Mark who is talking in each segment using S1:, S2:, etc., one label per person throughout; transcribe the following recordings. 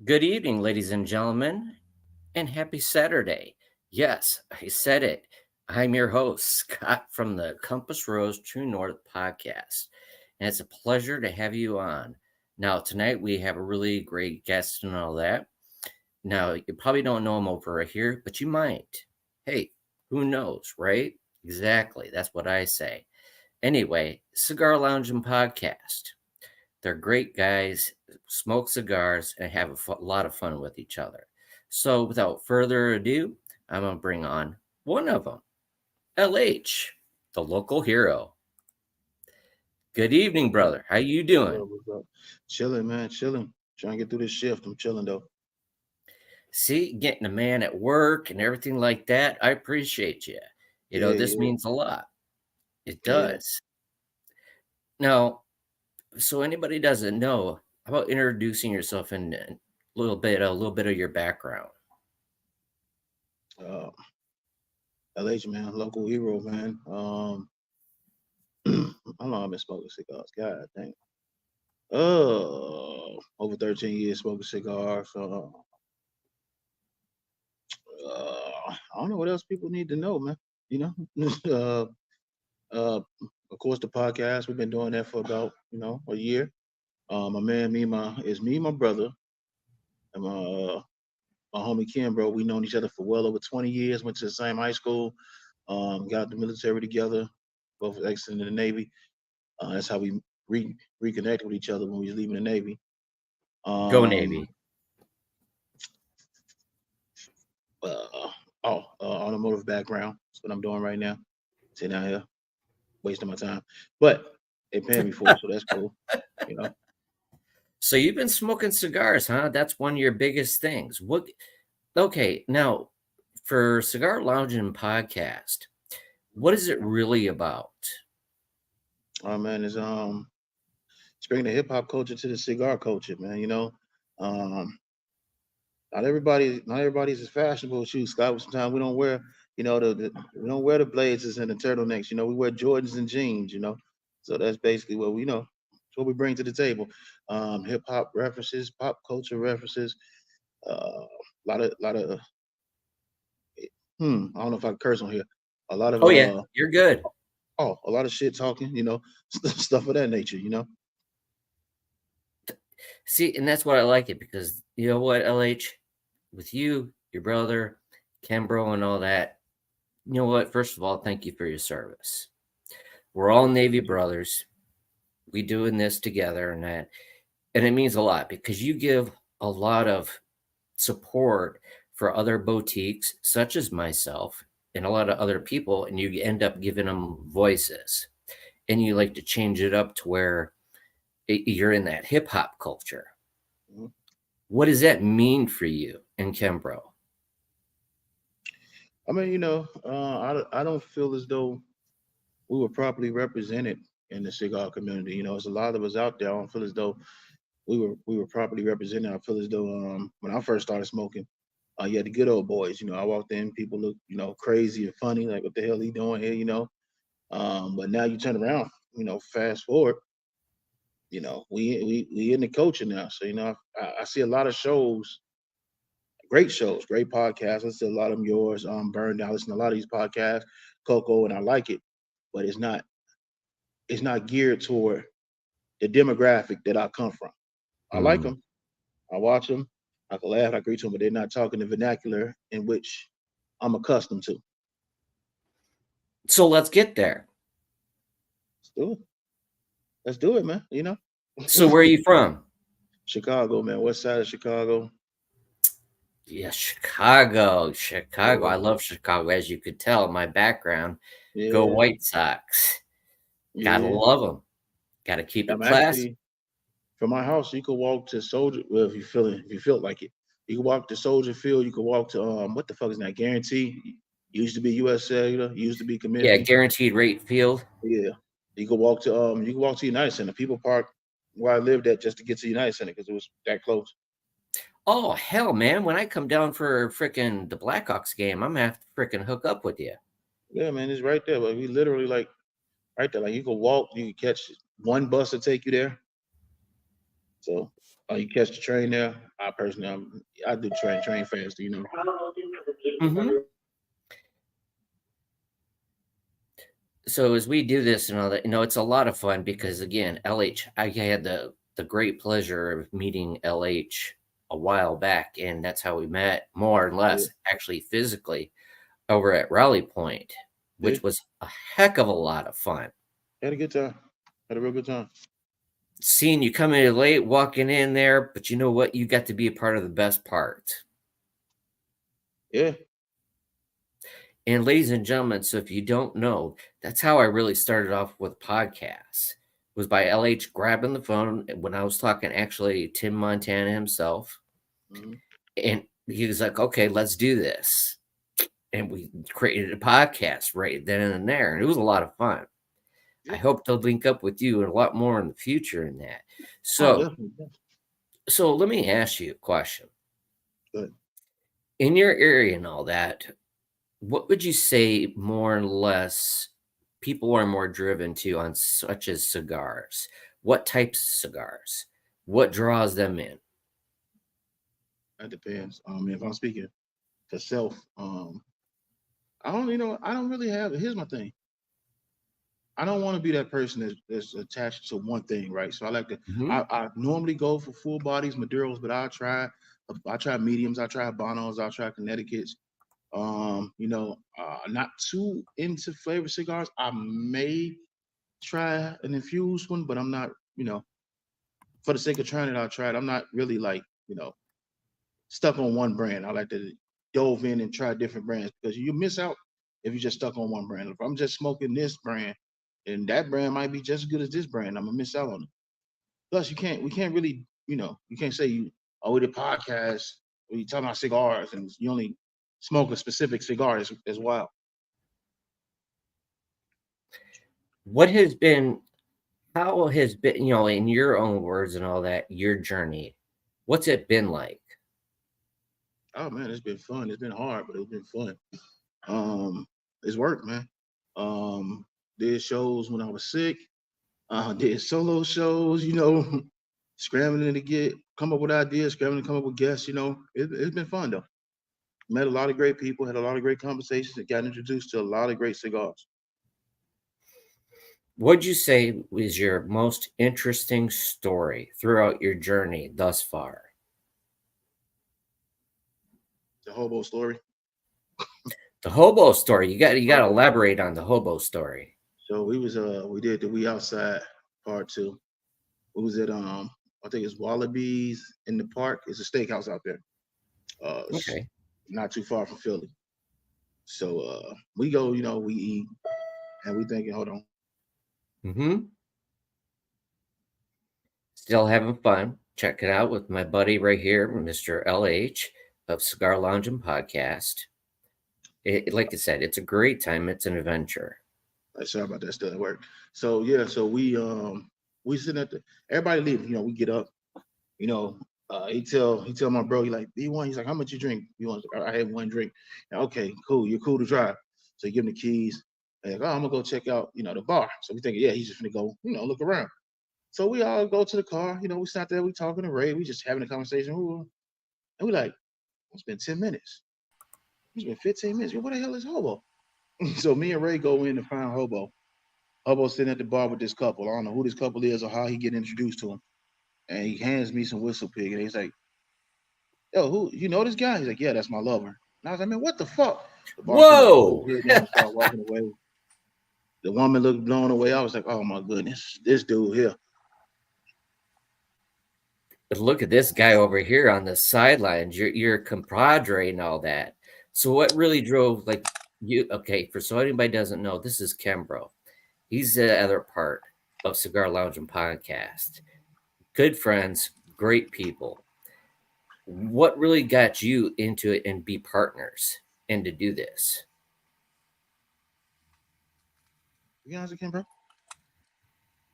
S1: Good evening, ladies and gentlemen, and happy Saturday. Yes, I said it. I'm your host, Scott from the Compass Rose True North podcast, and it's a pleasure to have you on. Now, tonight we have a really great guest and all that. Now, you probably don't know him over here, but you might. Hey, who knows, right? Exactly. That's what I say. Anyway, Cigarloungin Podcast. They're great guys, smoke cigars, and have a lot of fun with each other. So, without further ado, I'm going to bring on one of them, LH, the local hero. Good evening, brother. How you doing?
S2: What's up? Chilling, man. Chilling. Trying to get through this shift. I'm chilling though.
S1: See, getting a man at work and everything like that, I appreciate you. This
S2: Yeah.
S1: means a lot. It
S2: Yeah.
S1: does. Now, so anybody doesn't know, how about introducing yourself and a little bit of your background?
S2: Uh, LH, man. Local hero, man. How long I've been smoking cigars? God dang. Over 13 years smoking cigars. I don't know what else people need to know, man. You know, uh, of course, the podcast. We've been doing that for about a year. My man, my brother, and my homie Kenbro. We known each other for well over 20 years. Went to the same high school. Got the military together. Both exited in the Navy. That's how we reconnected with each other when we was leaving the Navy.
S1: Go
S2: Um,
S1: Navy.
S2: Automotive background. That's what I'm doing right now. Sitting out here, wasting my time. But they paying me for it, so that's cool. You know.
S1: So you've been smoking cigars, huh? That's one of your biggest things. What? Okay, now for Cigar Lounge and Podcast, what is it really about?
S2: Oh man, it's bringing the hip hop culture to the cigar culture, man. Um, not everybody's as fashionable as you, Scott. Sometimes we don't wear, we don't wear the blazers and the turtlenecks. We wear Jordans and jeans. So that's basically what it's what we bring to the table. Hip hop references, pop culture references, lot of. I don't know if I can curse on here. A lot of
S1: Oh yeah, you're good.
S2: a lot of shit talking. Stuff of that nature.
S1: See, and that's what I like it because you know what, LH, with you, your brother, Kenbro, and all that. You know what? First of all, thank you for your service. We're all Navy brothers. We doing this together, and it means a lot because you give a lot of support for other boutiques such as myself and a lot of other people, and you end up giving them voices, and you like to change it up to where you're in that hip-hop culture.
S2: Mhm.
S1: What does that mean for you in Kenbro?
S2: I mean, I don't feel as though we were properly represented in the cigar community. There's a lot of us out there. I don't feel as though we were properly represented. I feel as though when I first started smoking, you had the good old boys. I walked in, people look crazy and funny, like what the hell he doing here. But now you turn around, fast forward, we in the culture now. So I see a lot of shows, great podcasts. I see a lot of them yours, Burned. I listen to a lot of these podcasts, Coco, and I like it, but it's not geared toward the demographic that I come from. I like
S1: Mm.
S2: them. I watch them. I can laugh, I agree to them, but they're not talking the vernacular in which I'm accustomed to.
S1: So let's get there.
S2: Let's do it. Let's do it, man.
S1: So where are you from?
S2: Chicago, man. West side of Chicago.
S1: Yeah, Chicago. I
S2: Yeah,
S1: love Chicago, as you could tell my background. Go
S2: yeah,
S1: White Sox. Gotta
S2: yeah.
S1: love them. Gotta keep it
S2: I'm
S1: classy.
S2: actually from my house. You could walk to Soldier. Well, if you feel like it, you can walk to Soldier Field. You can walk to what the fuck is that? Guarantee. Used to be U.S. Cellular. Used to be
S1: Yeah,
S2: Community.
S1: guaranteed rate field.
S2: Yeah. You can walk to United Center. People park where I lived at just to get to United Center because it was that close.
S1: Oh hell, man! When I come down for frickin' the Blackhawks game, I'm gonna have to frickin' hook up with you.
S2: Yeah, man, it's right there. But we literally like right there. Like you can walk, you can catch one bus to take you there. So you catch the train there. I personally, I do train faster. You know.
S1: Mm-hmm. So as we do this and all that, it's a lot of fun because again, LH, I had the great pleasure of meeting LH a while back, and that's how we met, more or
S2: Yeah,
S1: less, actually physically, over at Rally Point,
S2: yeah.
S1: which was a heck of a lot of fun.
S2: Had a good time. Had a real good time.
S1: Seeing you coming in late, walking in there, but you know what? You got to be a part of the best part.
S2: Yeah.
S1: And ladies and gentlemen, so if you don't know, that's how I really started off with podcasts. Was by LH grabbing the phone when I was talking actually Tim Montana himself.
S2: Mm-hmm.
S1: And he was like, okay, let's do this. And we created a podcast right then and there. And it was a lot of fun. I
S2: Yeah.
S1: hope to link up with you and a lot more in the future in that.
S2: Oh,
S1: So,
S2: definitely.
S1: so let me ask you a question.
S2: Good.
S1: In your area and all that, what would you say more or less people are more driven to on such as cigars? What types of cigars? What draws them in?
S2: That depends. If I'm speaking for self, I don't. I don't really have. Here's my thing. I don't want to be that person that's attached to one thing, right? So I like to.
S1: Mhm.
S2: I normally go for full bodies, Maduros, but I try mediums, I try Habanos, I try Connecticut's. Not too into flavor cigars. I may try an infused one, but I'm not. For the sake of trying it, I'll try it. I'm not really like stuck on one brand. I like to dove in and try different brands because you miss out if you just stuck on one brand. If I'm just smoking this brand, and that brand might be just as good as this brand, I'm gonna miss out on it. Plus, we can't really, you can't say we did podcast, or you talking about cigars, and you only smoke a specific cigar as well.
S1: What has been, how has been, in your own words and all that, your journey? What's it been like?
S2: Oh man, it's been fun. It's been hard, but it's been fun. Um, it's work, man. Um, did shows when I was sick. Did solo shows, scrambling to come up with ideas, scrambling to come up with guests. It's been fun though. Met a lot of great people, had a lot of great conversations, and got introduced to a lot of great cigars.
S1: What'd you say was your most interesting story throughout your journey thus far?
S2: The hobo story.
S1: The hobo story. You got to
S2: Okay.
S1: elaborate on the hobo story.
S2: So we did the We Outside part two. We was at I think it's Wallabies in the park. It's a steakhouse out there. It's
S1: Okay.
S2: not too far from Philly. So we go, we eat, and we thinking, hold on.
S1: Mm-hmm. Still having fun. Check it out with my buddy right here, Mr. LH of Cigarloungin Podcast. Like I said, it's a great time. It's an adventure.
S2: Sorry about that, still at work. So yeah, so we sitting at the everybody leaving, we get up, you know, he tell my bro, he's like, how much you drink? You want I had one drink. Okay, cool, you're cool to drive. So you give him the keys. And like, I'm gonna go check out, the bar. So we think, yeah, he's just gonna go, look around. So we all go to the car, we sat there, we talking to Ray, we just having a conversation. And we like, it's been 10 minutes. It's been 15 minutes. What the hell is Hobo? So me and Ray go in to find Hobo. Hobo sitting at the bar with this couple. I don't know who this couple is or how he get introduced to him. And he hands me some whistle pig, and he's like, "Yo, who you know this guy?" He's like, "Yeah, that's my lover." And I was like, "Man, what the fuck?" The bartender put his
S1: Whoa!
S2: head down, started walking away. The woman looked blown away. I was like, "Oh my goodness, this dude here."
S1: But look at this guy over here on the sidelines. Your compadre and all that. So what really drove like you? Okay, for so anybody doesn't know, this is Kenbro. He's the other part of Cigar Lounge and Podcast. Good friends, great people. What really got you into it and be partners and to do this?
S2: You honest with him, bro?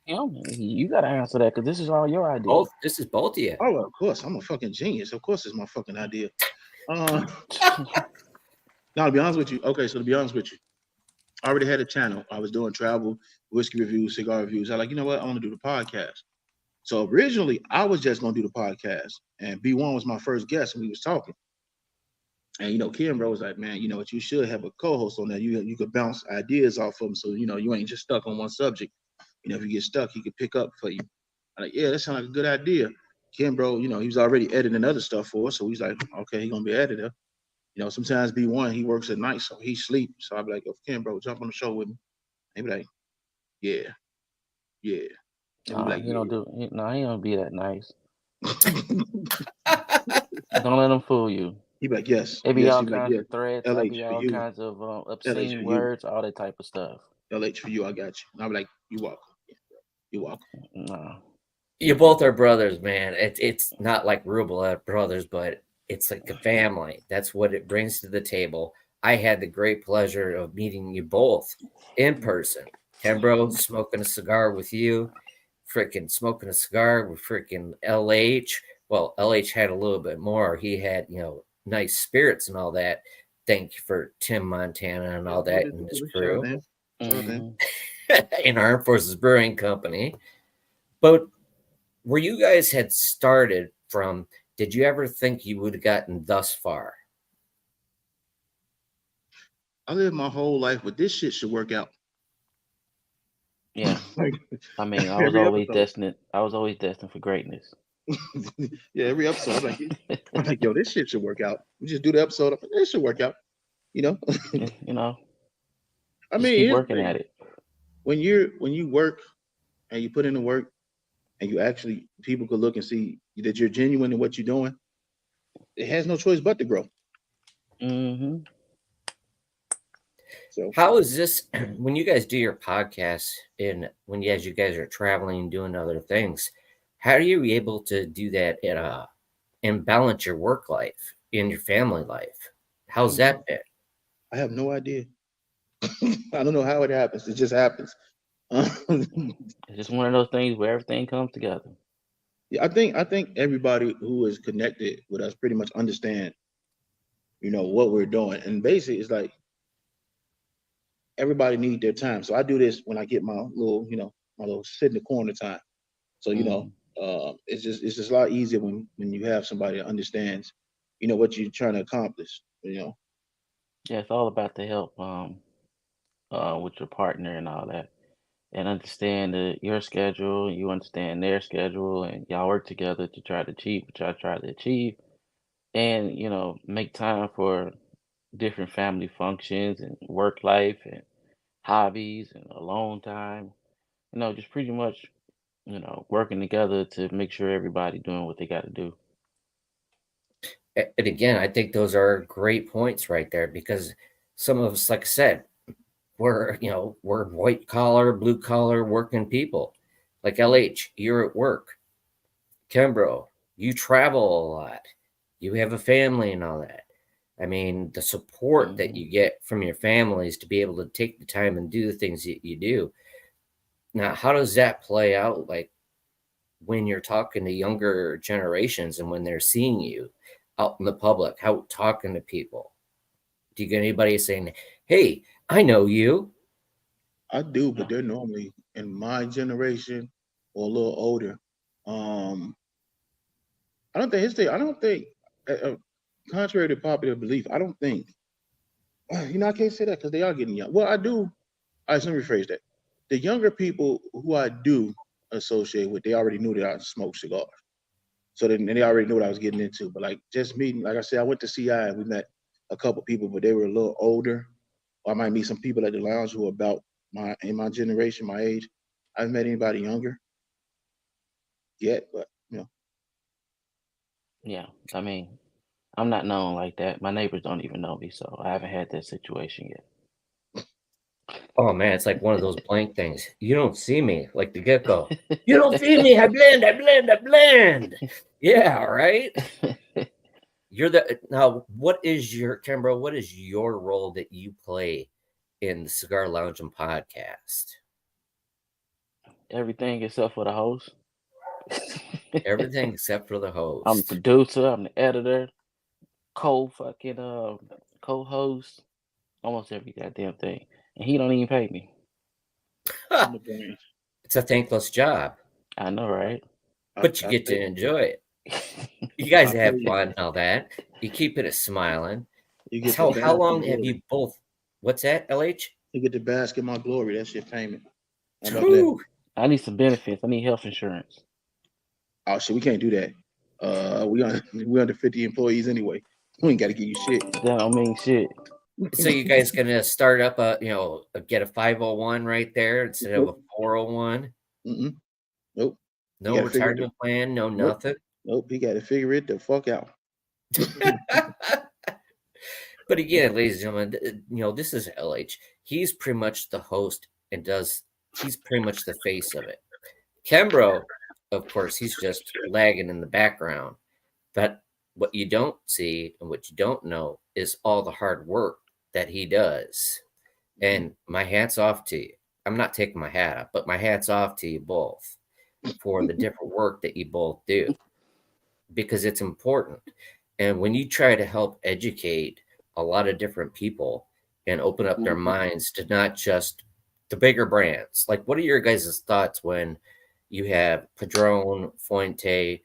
S3: You got to answer that because this is all your idea.
S1: Both. This is both of you.
S2: Oh, of course, I'm a fucking genius. Of course, it's my fucking idea. Now to be honest with you, okay. So to be honest with you, I already had a channel. I was doing travel, whiskey reviews, cigar reviews. I like, you know what? I want to do the podcast. So originally, I was just gonna do the podcast, and B1 was my first guest, and we was talking. And Kenbro was like, man, you know what, you should have a co-host on that. You could bounce ideas off of him, so you ain't just stuck on one subject. If you get stuck, he could pick up for you. I'm like, yeah, that sounds like a good idea. Kenbro, he was already editing other stuff for us, so he's like, okay, he's gonna be editor. Sometimes B1 he works at night, so he sleep. So I'd be like, oh, Kenbro, jump on the show with me. And he'd be like, yeah, yeah. And we'd be like,
S3: He
S2: yeah.
S3: don't do. He don't be that nice. Don't let them fool you.
S2: He'd be like, yes,
S3: It be
S2: yes.
S3: all
S2: He'd be like,
S3: kinds
S2: yeah.
S3: of threats. I
S2: LH
S3: be
S2: for
S3: all
S2: you.
S3: kinds of
S2: LH
S3: obscene
S2: for you.
S3: words, all that type of stuff.
S2: LH for you. I got you. And I'd be like, you welcome. Yeah, you're welcome.
S3: No.
S1: You both are brothers, man. It's not like real blood brothers, but it's like a family. That's what it brings to the table. I had the great pleasure of meeting you both in person. Kenbro smoking a cigar with you, freaking smoking a cigar with freaking LH. Well, LH had a little bit more. He had, nice spirits and all that. Thank you for Tim Montana and all that and his crew. In Armed Forces Brewing Company. But where you guys had started from, did you ever think you would have gotten thus far?
S2: I lived my whole life, but this shit should work out.
S3: Yeah.
S2: Like,
S3: I mean, I was always destined for greatness.
S2: Yeah, every episode, I'm like, yo, this shit should work out. We just do the episode. I'm like, this should work out. I mean,
S3: keep working at it.
S2: When you work and you put in the work, and you actually people could look and see that you're genuine in what you're doing, it has no choice but to grow.
S3: Mm-hmm.
S2: So
S1: how is this when you guys do your podcast and as you guys are traveling and doing other things, how are you able to do that and balance your work life and your family life? How's that been?
S2: I have no idea. I don't know how it happens. It just happens.
S3: It's just one of those things where everything comes together.
S2: Yeah, I think everybody who is connected with us pretty much understand, what we're doing. And basically it's like everybody needs their time. So I do this when I get my little, my little sit in the corner time. So, it's just a lot easier when you have somebody that understands, what you're trying to accomplish,
S3: Yeah, it's all about the help with your partner and all that. And understand your schedule, you understand their schedule, and y'all work together to try to achieve what y'all try to achieve. And, make time for different family functions and work life and hobbies and alone time. Just pretty much, working together to make sure everybody doing what they got to do.
S1: And again, I think those are great points right there, because some of us, like I said, we're white collar, blue collar working people. Like LH, you're at work. Kenbro, you travel a lot. You have a family and all that. I mean, the support that you get from your families to be able to take the time and do the things that you do. Now, how does that play out? Like when you're talking to younger generations and when they're seeing you out in the public, out talking to people, do you get anybody saying, hey, I know you?
S2: I do, but they're normally in my generation or a little older. I don't think, contrary to popular belief, I don't think, I can't say that because they are getting young. Well, I do. All right, so let me rephrase that. The younger people who I do associate with, they already knew that I smoked cigars. So then they already knew what I was getting into. But like just meeting, like I said, I went to CI and we met a couple people, but they were a little older. Or I might meet some people at the lounge who are about in my generation, my age. I haven't met anybody younger yet, but
S3: Yeah, I mean, I'm not known like that. My neighbors don't even know me, so I haven't had that situation yet.
S1: Oh man, it's like one of those blank things. You don't see me, like the gecko. You don't see me. I blend, I blend, I blend. Yeah, right. You're now. What is your Kenbro? What is your role that you play in the Cigarloungin Podcast?
S3: Everything except for the host.
S1: Everything except for the host.
S3: I'm the producer. I'm the editor. Co-host. Almost every goddamn thing, and he don't even pay me.
S1: It's a thankless job.
S3: I know, right?
S1: but you
S2: I
S1: get
S2: pay,
S1: to enjoy it. You guys
S2: I pay
S1: have
S2: you.
S1: fun and all that. You keep it smiling.
S2: You get to
S1: So how
S2: bask in
S1: long have
S2: glory.
S1: you both? What's that, LH?
S2: You get to bask in my glory. That's your payment. How about that?
S1: Whew.
S3: I need some benefits. I need health insurance.
S2: Oh shit, we can't do that. We under 50 employees anyway. We ain't got to give you shit.
S3: That don't mean shit.
S1: So you guys gonna start up get a 501 right there instead of a
S2: Nope.
S1: 401?
S2: Mm-mm. Nope. You
S1: No
S2: got to figure it.
S1: retirement plan, no
S2: Nope.
S1: nothing.
S2: Nope. You got to figure it the fuck out.
S1: But again, ladies and gentlemen, this is LH. He's pretty much the host and he's pretty much the face of it. Kenbro, of course, he's just lagging in the background. But what you don't see and what you don't know is all the hard work that he does. And my hat's off to you. I'm not taking my hat off, but my hat's off to you both for the different work that you both do because it's important. And when you try to help educate a lot of different people and open up their minds to not just the bigger brands, like what are your guys' thoughts when you have Padron, Fuente,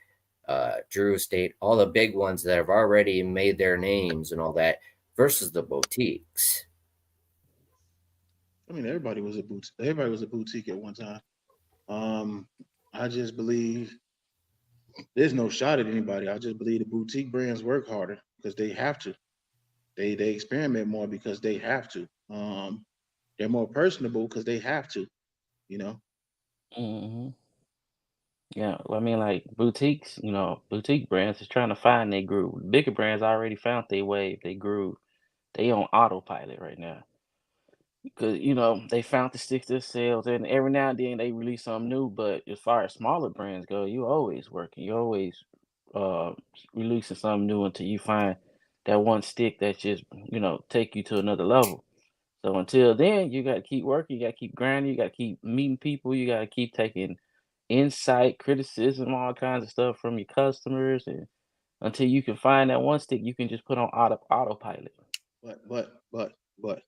S1: Drew Estate, all the big ones that have already made their names and all that versus the boutiques?
S2: I mean, everybody was a boutique. Everybody was a boutique at one time. Um, I just believe there's no shot at anybody. I just believe the boutique brands work harder because they have to. They experiment more because they have to. They're more personable because they have to. You know.
S3: hmm Yeah, well, I mean, like boutiques, boutique brands is trying to find their groove. Bigger brands already found their wave, their groove. They on autopilot right now because they found the stick to sales, and every now and then they release something new. But as far as smaller brands go, you always working. You always uh releasing something new until you find that one stick that just take you to another level. So until then, you got to keep working. You got to keep grinding. You got to keep meeting people. You got to keep taking insight, criticism, all kinds of stuff from your customers, and until you can find that one stick, you can just put on autopilot.
S2: But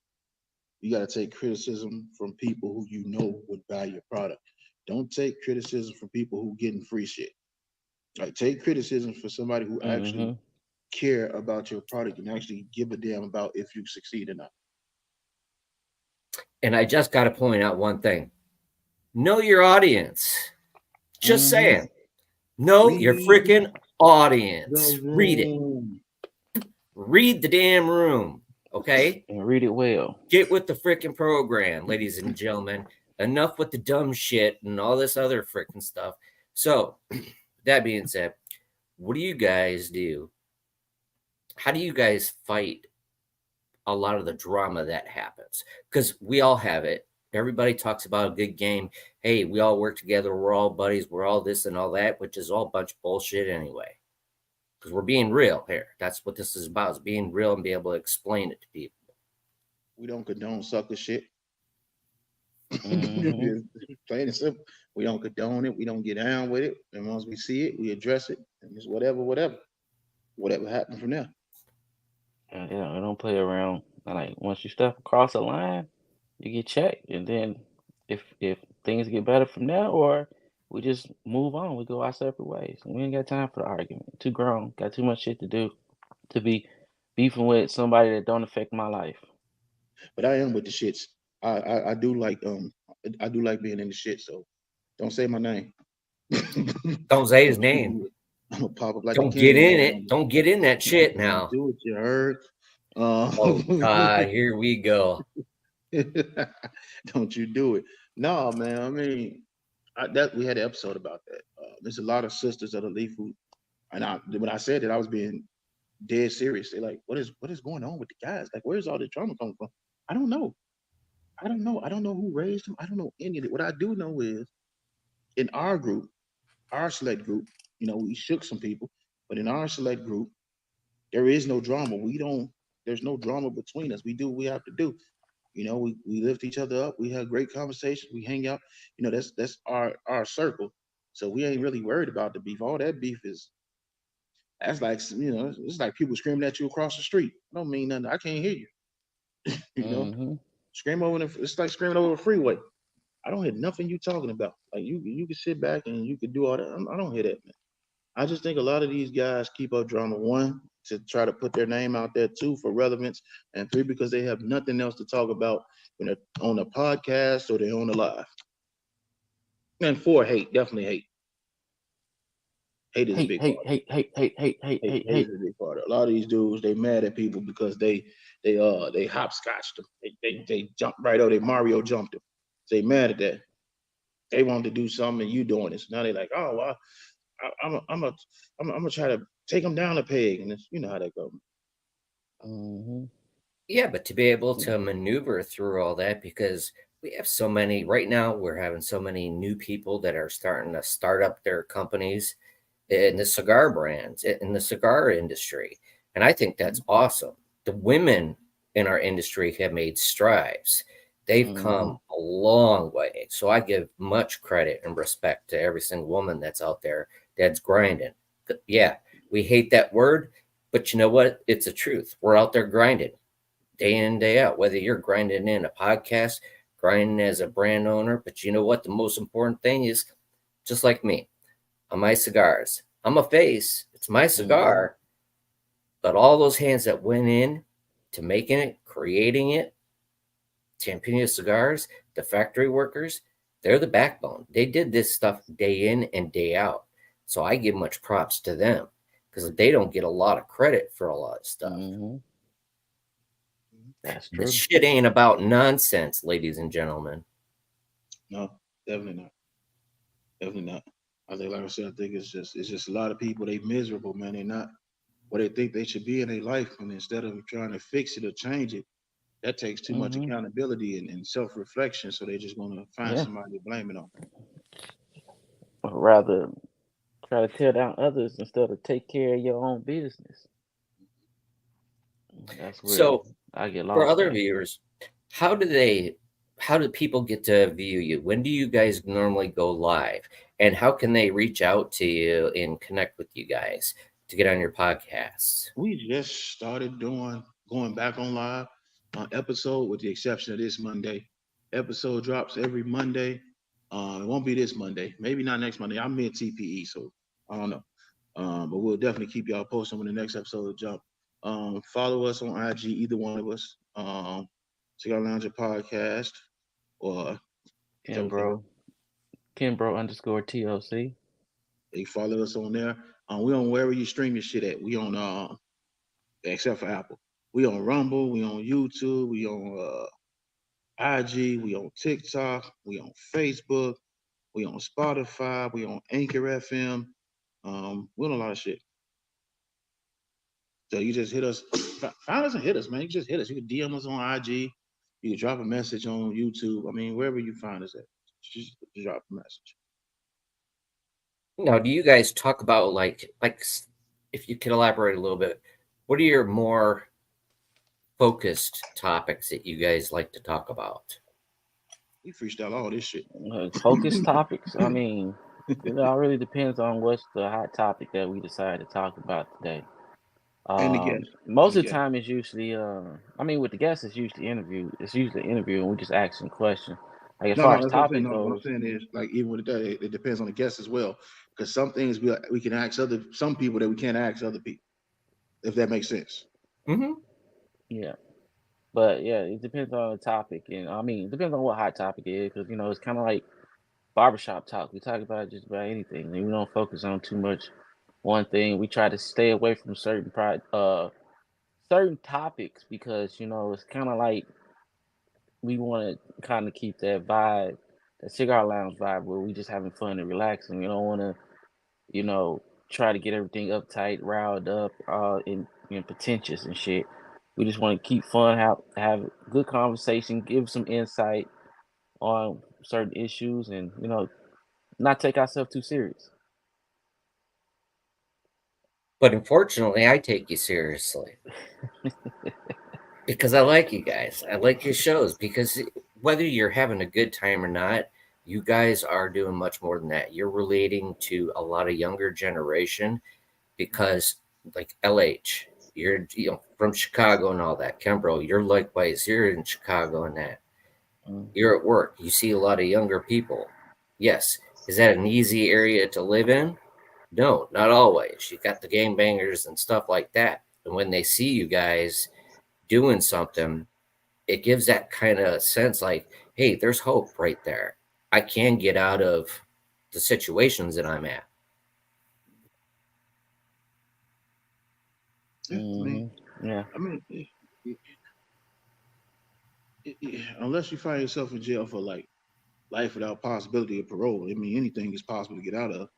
S2: you got to take criticism from people who you know would buy your product. Don't take criticism from people who getting free shit. Like take criticism for somebody who actually
S3: hmm
S2: care about your product and actually give a damn about if you succeed or not.
S1: And I just got to point out one thing: know your audience. Just
S3: hmm
S1: saying, know your
S2: Read
S1: freaking
S2: the
S1: audience. Read it.
S2: room.
S1: Read the damn room. Okay?
S3: And read it well.
S1: Get with the freaking program, ladies and gentlemen. Enough with the dumb shit and all this other freaking stuff. So, that being said, what do you guys do? How do you guys fight a lot of the drama that happens? Because we all have it. Everybody talks about a good game. Hey, we all work together. We're all buddies. We're all this and all that, which is all a bunch of bullshit anyway. Because we're being real here. That's what this is about: is being real and be able to explain it to people.
S2: We don't condone sucker shit.
S3: hmm
S2: Plain and simple. We don't condone it. We don't get down with it. And once we see it, we address it. And it's whatever happened from there.
S3: Yeah, I don't play around. Like once you step across a line, you get checked, and then if things get better from there, or we just move on, we go our separate ways. We ain't got time for the argument. Too grown, got too much shit to do to be beefing with somebody that don't affect my life.
S2: But I am with the shits. I do like being in the shit. So don't say my name.
S1: Don't say his
S2: Don't you
S1: name.
S2: do it. I'm gonna pop up like a
S1: Don't get
S2: candy
S1: in
S2: man
S1: it.
S2: on
S1: Don't get in that
S2: you.
S1: shit
S2: Don't
S1: now.
S2: do it, you heard.
S1: Oh God, here we go.
S2: Don't you do it. No, man. I mean, that we had an episode about that. There's a lot of sisters that are food, and when I said that, I was being dead serious. They're like, what is going on with the guys? Like, where's all the drama coming from? I don't know. I don't know. I don't know who raised them. I don't know any of it. What I do know is in our group, our select group, we shook some people, but in our select group, there is no drama. There's no drama between us. We do what we have to do. We lift each other up. We have great conversations. We hang out. That's our circle. So we ain't really worried about the beef. All that beef that's like, it's like people screaming at you across the street. I don't mean nothing. I can't hear you. you know,
S3: hmm
S2: scream over it's like screaming over a freeway. I don't hear nothing you talking about. Like you can sit back and you can do all that. I don't hear that, man. I just think a lot of these guys keep up drama. One, to try to put their name out there. Two, for relevance. And three, because they have nothing else to talk about when they're on a podcast or they're on the live. And four, hate. Definitely hate. Hate is a
S3: Hate,
S2: big
S3: hate,
S2: part.
S3: hate, hate, hate, hate, hate, hate,
S2: Hate
S3: hate.
S2: is a big part. A lot of these dudes, they mad at people because they hopscotched them. They jumped right over. They Mario jumped them. They mad at that. They wanted to do something and you doing this. Now they like, oh, well, I'm gonna try to take them down a peg, and you know how that goes.
S3: Mm-hmm.
S1: Yeah, but to be able to maneuver through all that, because we have so many right now, we're having so many new people that are starting to start up their companies in the cigar brands, in the cigar industry. And I think that's awesome. The women in our industry have made strides. They've
S3: Mm-hmm.
S1: come a long way. So I give much credit and respect to every single woman that's out there that's grinding. Yeah, we hate that word, but you know what? It's the truth. We're out there grinding day in and day out, whether you're grinding in a podcast, grinding as a brand owner. But you know what? The most important thing is, just like me, on my cigars, I'm a face, it's my cigar, but all those hands that went in to making it, creating it, Championio Cigars, the factory workers, they're the backbone. They did this stuff day in and day out. So I give much props to them because they don't get a lot of credit for a lot of stuff.
S3: Mm-hmm. That's
S1: This
S3: true.
S1: shit ain't about nonsense, ladies and gentlemen.
S2: No, definitely not. Definitely not. I think, like I said, I think it's just a lot of people. They miserable, man. They're not what they think they should be in their life, and instead of trying to fix it or change it, that takes too much
S3: Mm-hmm.
S2: accountability and self reflection. So they just want to find
S3: Yeah.
S2: somebody to blame it on.
S3: Or rather, try to tear down others instead of take care of your own business. That's where
S1: So
S3: I get
S1: for
S3: lost
S1: other
S3: at.
S1: viewers, how do they how do people get to view you? When do you guys normally go live? And how can they reach out to you and connect with you guys to get on your podcasts?
S2: We just started going back on live episode, with the exception of this Monday. Episode drops every Monday. It won't be this Monday. Maybe not next Monday. I'm in TPE, so I don't know. But we'll definitely keep y'all posted when the next episode will jump. Follow us on IG, either one of us. Cigarloungin Podcast, or whichever thing.
S3: Kenbro. Kenbro underscore TLC.
S2: They follow us on there. We on wherever you stream your shit at. We on except for Apple. We on Rumble, we on YouTube, we on IG, we on TikTok, we on Facebook, we on Spotify, we on Anchor FM. We on a lot of shit. So you just hit us, find us and hit us, man. You just hit us. You can DM us on IG. You can drop a message on YouTube. I mean, wherever you find us at, just drop a message.
S1: Now, do you guys talk about if you could elaborate a little bit, what are your more focused topics that you guys like to talk about?
S2: We freestyle all this shit.
S3: Focus topics. I mean, it all really depends on what's the hot topic that we decide to talk about today.
S2: And the guest.
S3: Most
S2: And
S3: of
S2: the
S3: the
S2: guest.
S3: time it's usually I mean with the guests it's usually interview. It's usually an interview and we just asking questions. Like as
S2: No,
S3: far
S2: no,
S3: as
S2: that's what I'm saying.
S3: topic
S2: No, what I'm
S3: goes,
S2: saying is, like, even with that, it depends on the guest as well. Because some things we can ask some people that we can't ask other people, if that makes sense.
S1: Mm-hmm.
S3: yeah. But yeah, it depends on the topic, and I mean, it depends on what hot topic it is, because it's kind of like barbershop talk. We talk about just about anything, and we don't focus on too much one thing. We try to stay away from certain topics because it's kind of like we want to kind of keep that vibe, that cigar lounge vibe, where we just having fun and relaxing. We don't want to, you know, try to get everything uptight, riled up, and pretentious and shit. We just want to keep fun, have good conversation, give some insight on certain issues, and not take ourselves too serious.
S1: But unfortunately, I take you seriously because I like you guys. I like your shows because whether you're having a good time or not, you guys are doing much more than that. You're relating to a lot of younger generation because, like LH, you're from Chicago and all that. Kenbro, you're likewise. You're in Chicago and that.
S3: Mm.
S1: You're at work, you see a lot of younger people. Yes. Is that an easy area to live in? No, not always. You got the gangbangers and stuff like that. And when they see you guys doing something, it gives that kind of sense like, hey, there's hope right there. I can get out of the situations that I'm at.
S2: Yeah,
S3: Hmm. Yeah.
S2: I mean, unless you find yourself in jail for like life without possibility of parole, I mean, anything is possible to get out of.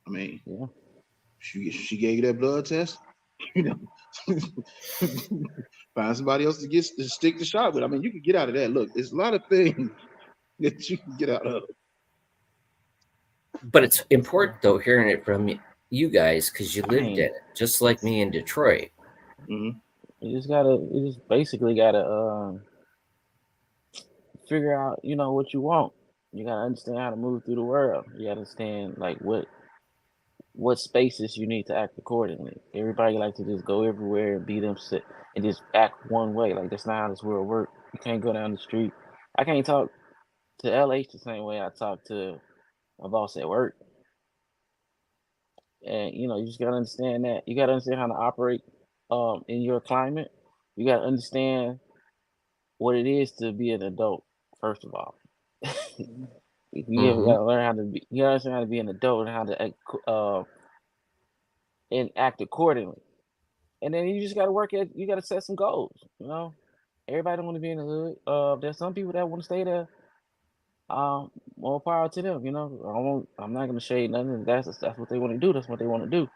S2: I mean,
S3: Yeah.
S2: she gave you that blood test, you know, find somebody else to stick the shot with. I mean, you can get out of that. Look, there's a lot of things that you can get out of.
S1: But it's
S3: Yeah.
S1: important, though, hearing it from you guys because you
S3: I
S1: lived
S3: mean,
S1: in it, just like me in Detroit.
S2: Mm-hmm.
S3: you just basically gotta figure out, what you want. You gotta understand how to move through the world. You gotta understand like what spaces you need to act accordingly. Everybody like to just go everywhere and be them sit and just act one way. Like that's not how this world works. You can't go down the street. I can't talk to LH the same way I talk to my boss at work. And you just gotta understand that. You gotta understand how to operate in your climate. You gotta understand what it is to be an adult, first of all. You
S1: Mm-hmm.
S3: gotta learn how to be. You gotta understand how to be an adult and how to act accordingly. And then you just gotta work at. You gotta set some goals. Everybody don't want to be in the hood. There's some people that want to stay there. More power to them. I'm not gonna shade nothing. That's what they want to do. That's what they want to do.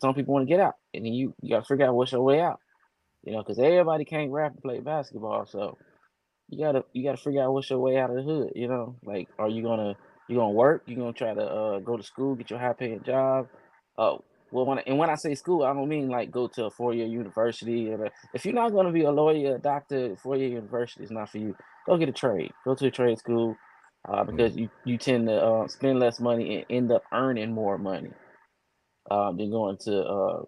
S3: Some people want to get out, and then you gotta figure out what's your way out. Because everybody can't rap and play basketball, so you gotta figure out what's your way out of the hood. Like are you gonna work? You gonna try to go to school, get your high paying job? Oh, well, when I say school, I don't mean like go to a 4 year university. If you're not gonna be a lawyer, a doctor, 4 year university is not for you. Go get a trade. Go to a trade school, because you tend to spend less money and end up earning more money than going to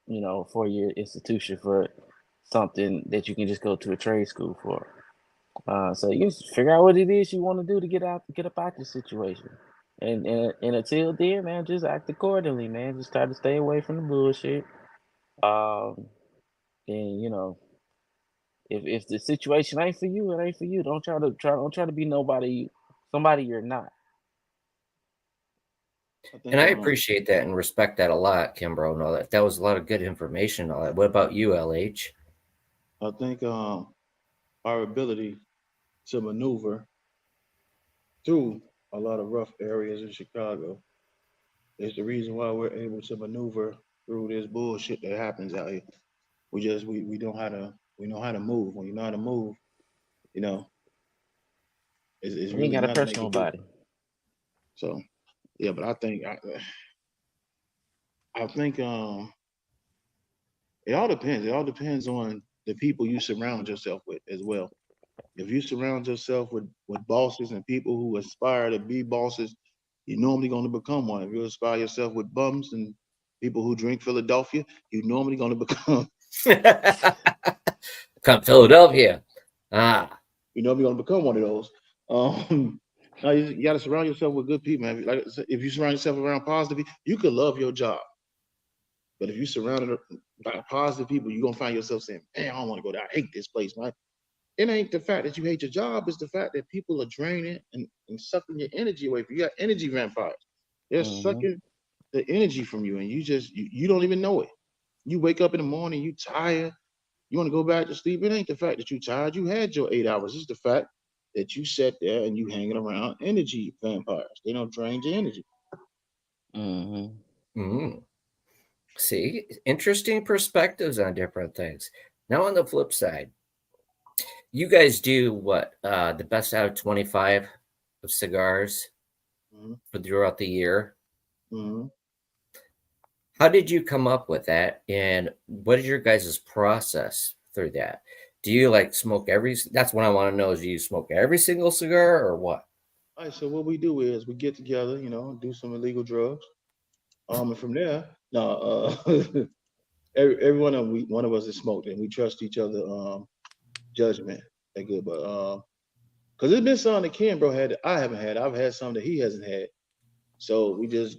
S3: 4 year institution for something that you can just go to a trade school for. So you just figure out what it is you want to do to get up out this situation. And until then, man, just act accordingly, man. Just try to stay away from the bullshit. Um, and if the situation ain't for you, it ain't for you. Don't try to be somebody you're not.
S2: I
S1: And
S2: think
S1: I appreciate that and respect that a lot, Kimbro, and all that. That was a lot of good information and all that. What about you, LH?
S2: I think our ability to maneuver through a lot of rough areas in Chicago is the reason why we're able to maneuver through this bullshit that happens out here. We know how to move. When you know how to move, you know, it's
S3: You ain't
S2: really
S3: got a
S2: nothing they
S3: personal
S2: can do.
S3: body.
S2: So yeah, but I think it all depends. It all depends on the people you surround yourself with as well. If you surround yourself with bosses and people who aspire to be bosses, you're normally going to become one. If you aspire yourself with bums and people who drink Philadelphia, you're normally going to become
S1: Come Philadelphia. Ah,
S2: you're normally going to become one of those. No, you got to surround yourself with good people, man. Like if you surround yourself around positive people, you could love your job. But if you surrounded by positive people, you're gonna find yourself saying, "Man, I don't want to go there. I hate this place, man." It ain't the fact that you hate your job; it's the fact that people are draining and sucking your energy away from you. You got energy vampires. They're
S3: Hmm.
S2: sucking the energy from you, and you don't even know it. You wake up in the morning, you tired. You want to go back to sleep. It ain't the fact that you tired. You had your 8 hours. It's the fact that you sat there and you hanging around energy vampires. They don't drain your energy.
S3: Hmm.
S1: mm. See, interesting perspectives on different things. Now, on the flip side, you guys do what? The best out of 25 of cigars
S2: Mm-hmm.
S1: for throughout the year.
S2: Mm-hmm.
S1: How did you come up with that? And what is your guys' process through that? Do you like smoke that's what I want to know is do you smoke every single cigar or what?
S2: All right, so what we do is we get together, do some illegal drugs. And from there, no, every one of us is smoked, and we trust each other. Judgment, that good. But Because it's been some that Kenbro had that I haven't had. I've had some that he hasn't had. So we just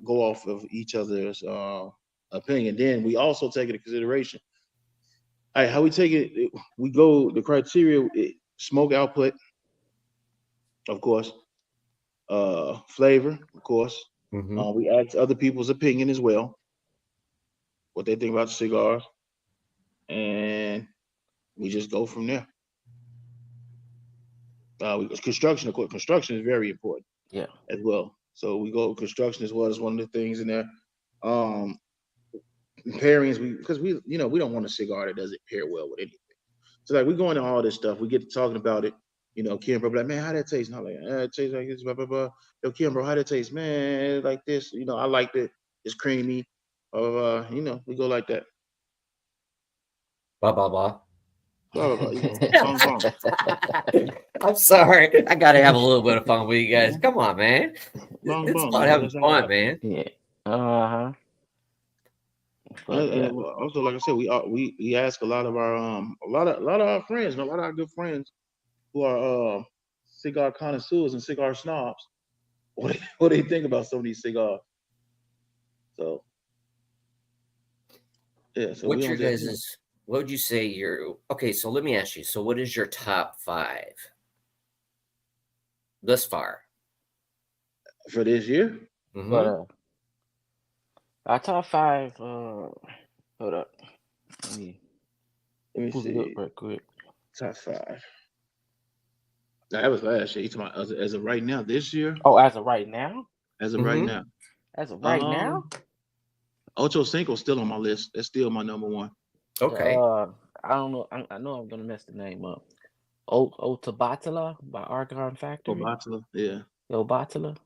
S2: go off of each other's opinion. Then we also take into consideration. All right, how we take it, we go the criteria, smoke output, of course, flavor, of course.
S1: Mm-hmm.
S2: We ask other people's opinion as well, what they think about the cigars, and we just go from there. Construction, of course, construction is very important
S3: Yeah.
S2: as well. So we go construction as well as one of the things in there. Pairings, because we don't want a cigar that doesn't pair well with anything. So like we go into all this stuff, we get to talking about it. Kim bro, like, man, how that taste? And I'm like, it tastes like this, blah blah blah. Yo, Kim bro, how that taste? Man, like this. I liked it. It's creamy. We go like that.
S1: Blah blah blah.
S2: Blah blah blah. Bong,
S1: I'm sorry. I gotta have a little bit of fun with you guys. Come on, man.
S2: bong,
S1: It's
S2: bong.
S1: about having
S2: That's all
S1: fun,
S2: right.
S1: man.
S3: Yeah. Uh-huh. Fuck yeah.
S2: Also, like I said, we ask a lot of our a lot of our friends, a lot of our good friends who are cigar connoisseurs and cigar snobs, what they think about some of these cigars. So yeah, so we
S1: What's your
S2: don't just
S1: guys's? What would you say your? Okay, so let me ask you. So, what is your top 5 thus far?
S2: for this year.
S1: Mm-hmm.
S3: But our top 5. Hold up. Let me
S2: Let me
S3: pull it up
S2: see.
S3: real quick.
S2: Top 5. Now, that was last year. You talking about as of right now, this year?
S3: Oh, as of right now?
S2: As of right
S1: Mhm.
S2: now.
S3: As of right now?
S2: Ocho Cinco's still on my list. That's still my number 1.
S1: Okay.
S3: I don't know. I know I'm gonna mess the name up. Otabatala by Argon Factory.
S2: Obatala, yeah.
S3: Obatala.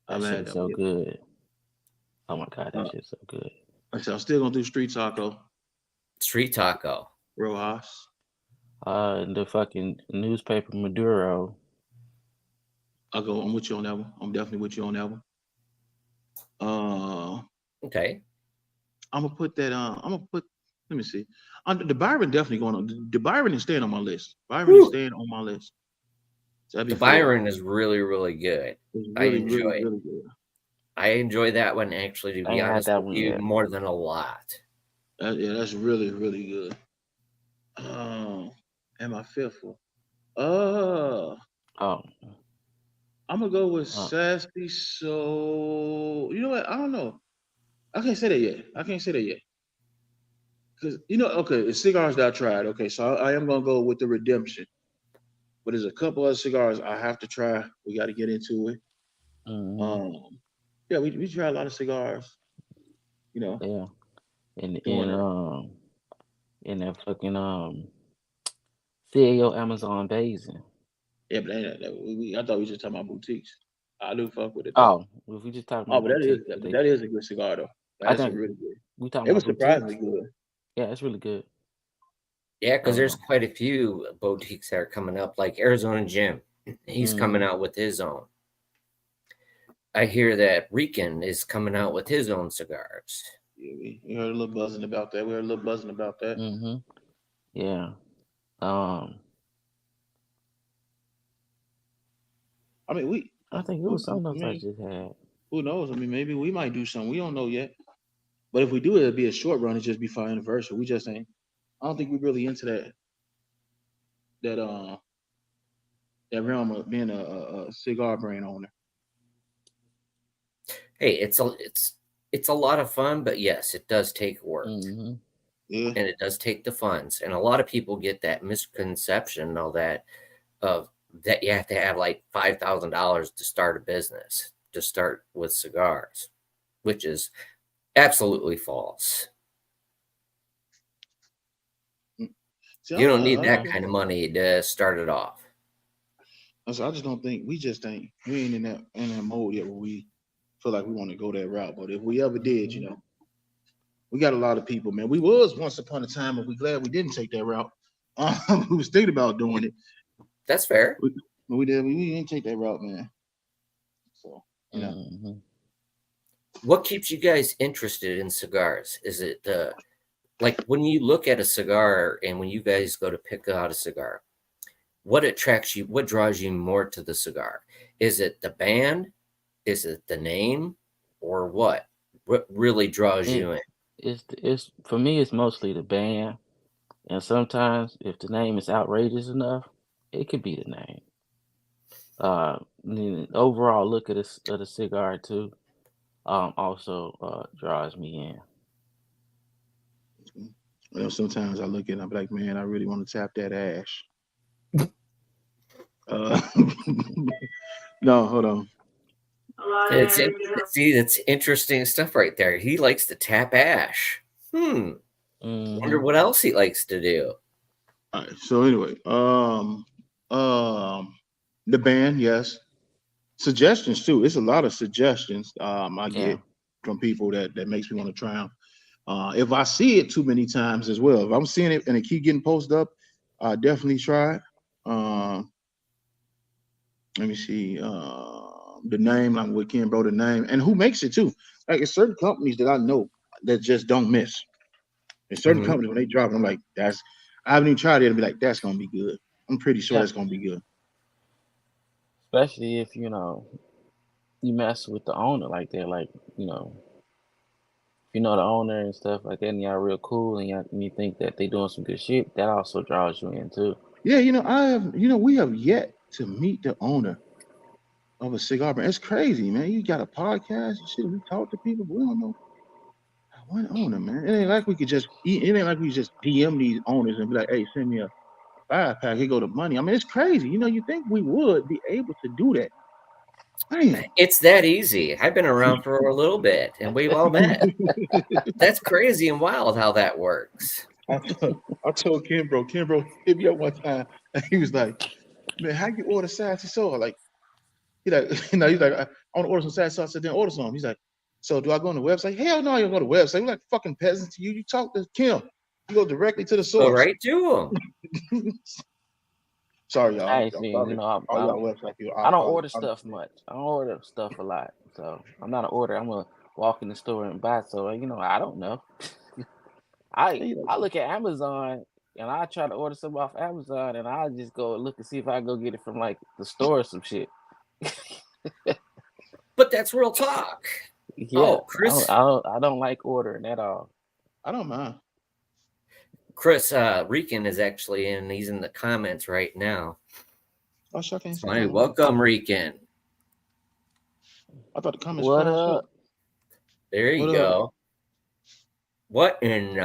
S3: That
S2: I've had
S3: shit's
S2: that
S3: so
S2: one.
S3: good. Oh my god, that shit's so good.
S2: Like I said, I'm still gonna do Street Taco,
S1: Street taco.
S2: Rojas.
S3: The fucking newspaper Maduro.
S2: I'm with you on that one. I'm definitely with you on that one.
S1: Okay.
S2: I'm gonna put that on. Let me see. The Byron definitely going on. The Byron is staying on my list. Byron is staying on my list. So that'd be
S1: The
S2: 4.
S1: Byron is really, really good.
S2: It's
S1: I
S2: really,
S1: enjoy
S2: really,
S1: it.
S2: really good.
S1: I enjoy that one actually, to
S3: I
S1: be
S3: ain't had
S1: honest
S3: that
S1: with
S3: one
S1: you,
S3: yet.
S1: more than a lot.
S2: Yeah, that's really, really good. And my 5th one.
S3: Oh.
S2: I'm gonna go with Sassy. So you know what? I don't know. I can't say that yet. Because okay, it's cigars that I tried. Okay, so I am gonna go with the Redemption. But there's a couple other cigars I have to try. We got to get into it.
S3: Mm-hmm.
S2: Yeah, we try a lot of cigars.
S3: Yeah. In that fucking CEO Amazon Basin.
S2: Yeah, but I thought we just talking about boutiques. I do fuck with it though.
S3: Oh, if we just talking
S2: Oh,
S3: about
S2: but
S3: boutique,
S2: that is a good cigar though.
S3: I
S2: That's a
S3: think
S2: really good.
S3: we talking
S2: It was
S3: about boutiques.
S2: surprisingly good.
S3: Yeah, it's really good.
S1: Yeah, because there's quite a few boutiques that are coming up, like Arizona Jim. He's coming out with his own. I hear that Rican is coming out with his own cigars.
S2: Yeah, we heard a little buzzing about that.
S3: Mm-hmm. Yeah.
S2: I mean,
S3: I think it was something else I just had.
S2: Who knows? I mean, maybe we might do something. We don't know yet. But if we do, it'll be a short run. It'll just be for our anniversary. We just ain't. I don't think we're really into that realm of being a cigar brand owner.
S1: Hey, it's a lot of fun, but yes, it does take work.
S3: Mm-hmm.
S2: Yeah.
S1: And it does take the funds. And a lot of people get that misconception that you have to have like $5,000 to start a business, to start with cigars, which is absolutely false.
S2: See,
S1: you don't need that kind of money to start it off.
S2: So I just don't think we ain't in that mode yet where we feel like we want to go that route. But if we ever did, we got a lot of people, man. We was once upon a time, and we glad we didn't take that route. We was thinking about doing it.
S1: That's fair.
S2: We didn't take that route, man. So
S1: What keeps you guys interested in cigars? Is it like when you look at a cigar and when you guys go to pick out a cigar, what attracts you, what draws you more to the cigar? Is it the band? Is it the name? Or what? What really draws
S3: It
S1: you in?
S3: it's for me. It's mostly the band, and sometimes if the name is outrageous enough, it could be the name. The overall look of the cigar too. Also draws me in.
S2: You know, sometimes I look at it, I'm like, man, I really want to tap that ash. Uh, no, hold on.
S1: It's see, it's interesting stuff right there. He likes to tap ash. Wonder
S3: Hmm.
S1: what else he likes to do.
S2: All right. So anyway, the band, yes. Suggestions too. It's a lot of suggestions I
S3: Yeah.
S2: get from people that makes me want to try them. If I see it too many times as well, if I'm seeing it and it keep getting posted up, I definitely try it. Let me see the name. I'm with Kenbro, the name, and who makes it too. Like it's certain companies that I know that just don't miss. There's certain companies when they drop it, I'm like, that's. I haven't even tried it and be like, that's gonna be good. I'm pretty sure
S3: Yeah.
S2: that's gonna be good.
S3: Especially if you mess with the owner like that, like if you know the owner and stuff like that, and y'all real cool, and you think that they doing some good shit, that also draws you in too.
S2: Yeah, we have yet to meet the owner of a cigar brand. It's crazy, man. You got a podcast and shit. We talk to people, but we don't know one owner, man. It ain't like we could just DM these owners and be like, hey, send me a 5-pack. Here go the money. I mean, it's crazy. You think we would be able to do that? Man.
S1: It's that easy. I've been around for a little bit, and we've all met. That's crazy and wild how that works.
S2: I told Kenbro hit me up one time, and he was like, man, how you order sassy soda? Like, he's like, he's like, I want to order some sassy sauce. I said, then order some. He's like, so do I go on the website? Hell no, you don't go to the website. We're like fucking peasants to you. You talk to Kim. You go directly to the
S1: Go
S2: source.
S1: right to them.
S2: Sorry, y'all. I'm
S3: Actually,
S2: sorry. All y'all website people.
S3: I don't order stuff much. I don't order stuff a lot, so I'm not an order. I'm gonna walk in the store and buy. So I don't know. I look at Amazon and I try to order something off Amazon, and I just go look and see if I can go get it from like the store or some shit.
S1: But that's real talk.
S3: Yeah,
S1: Oh, Chris,
S3: I don't like ordering at all.
S2: I don't mind.
S1: Chris Rican is actually in. He's in the comments right now.
S2: Oh, sure, I can't see
S1: Funny.
S2: that.
S1: Welcome, Rican.
S2: I thought the comments
S3: What
S2: flashed
S3: up?
S2: up.
S1: There you
S2: What
S1: go.
S2: up?
S1: What in?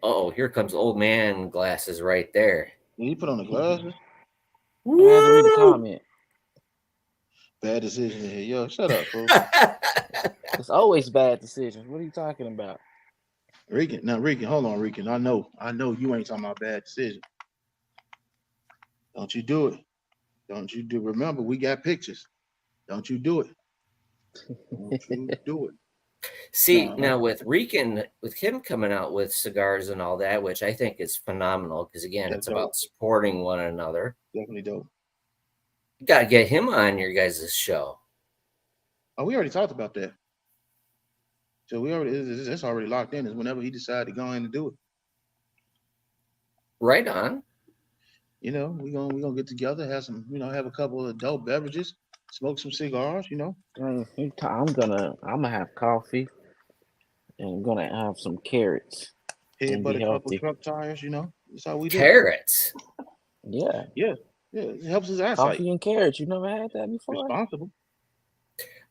S1: Oh, here comes old man glasses right there.
S2: Did he put on the glasses?
S3: I had to read the
S1: Woo!
S3: comment.
S2: Bad decision here. Yo, shut up, fool.
S3: It's always bad decisions. What are you talking about?
S2: Rican, hold on, Rican. I know you ain't talking about bad decision. Don't you do it. Don't you do. Remember, we got pictures. Don't you do it. Don't you do it.
S1: See,
S2: No,
S1: now with Rican, with him coming out with cigars and all that, which I think is phenomenal because again,
S2: that's
S1: it's
S2: dope.
S1: about supporting one another.
S2: Definitely dope.
S1: You got to get him on your guys' show.
S2: Oh, we already talked about that. So it's already locked in. Is whenever he decided to go in and do it.
S1: Right on.
S2: We're gonna get together, have some, have a couple of adult beverages, smoke some cigars,
S3: I'm gonna have coffee and I'm gonna have some carrots and
S2: headbutt
S3: be
S2: a couple
S3: healthy.
S2: truck tires, That's how we do.
S1: Carrots.
S3: Yeah,
S2: It helps his eyesight.
S3: coffee and carrots. You never had that before?
S2: Responsible.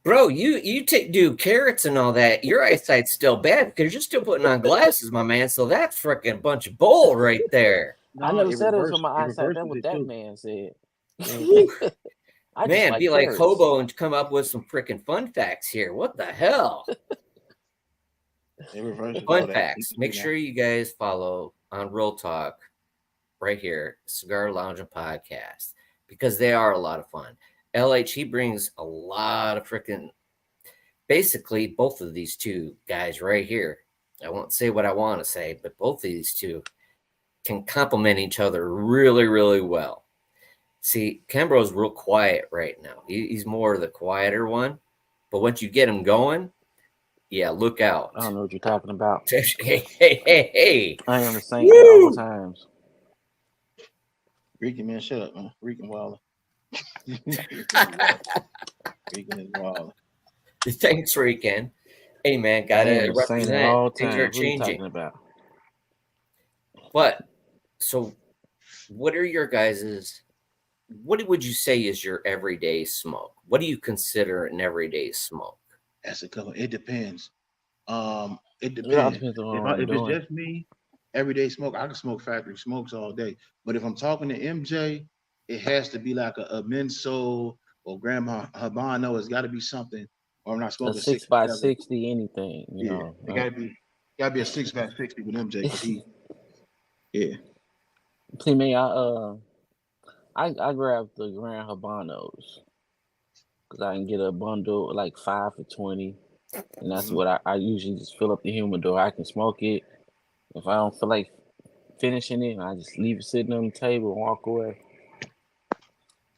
S1: Bro, you do carrots and all that. Your eyesight's still bad because you're still putting on glasses, my man. So that's freaking bunch of bull right there.
S3: I
S2: No,
S3: never
S2: it
S3: said it was
S2: reverses-
S3: from my
S2: it
S3: eyesight. That's
S2: reverses
S3: what
S2: it
S3: that
S2: too.
S3: man said.
S1: Whew.
S3: I just
S1: Man,
S3: like
S1: be like
S3: carrots.
S1: Hobo and come up with some freaking fun facts here. What the hell?
S2: It reverses all
S1: Fun
S2: that.
S1: facts. Make sure you guys follow on Real Talk right here, Cigarloungin Podcast, because they are a lot of fun. LH, he brings a lot of freaking, basically both of these two guys right here. I won't say what I want to say, but both of these two can complement each other really, really well. See, Kenbro's real quiet right now. He's more the quieter one, but once you get him going, yeah, look out.
S3: I don't know what you're talking about.
S1: Hey.
S3: I am the saint at all times.
S2: Rican, man, shut up, man. Rican Wilder. Rican is wild.
S1: Thanks, Rican. Hey, man,
S3: I
S1: gotta
S3: ain't been saying it
S1: represent.
S3: all
S1: Things are
S3: time. What are you
S1: changing.
S3: talking about?
S1: But so, what are your guys's? What would you say is your everyday smoke? What do you consider an everyday smoke?
S2: That's a couple. It depends. It
S3: It all
S2: depends.
S3: depends on what I'm
S2: If it's
S3: doing.
S2: just me, everyday smoke, I can smoke factory smokes all day. But if I'm talking to MJ, it has to be like a Menso or Grandma Habano. It's got to be something. Or I'm not
S3: A
S2: smoking
S3: 6x60,
S2: 67.
S3: anything,
S2: Yeah, it gotta be a 6x60 with MJ because yeah.
S3: See me, I grabbed the Grand Habanos because I can get a bundle like 5 for 20, and that's
S2: Mhm.
S3: what I usually just fill up the humidor. I can smoke it. If I don't feel like finishing it, I just leave it sitting on the table and walk away.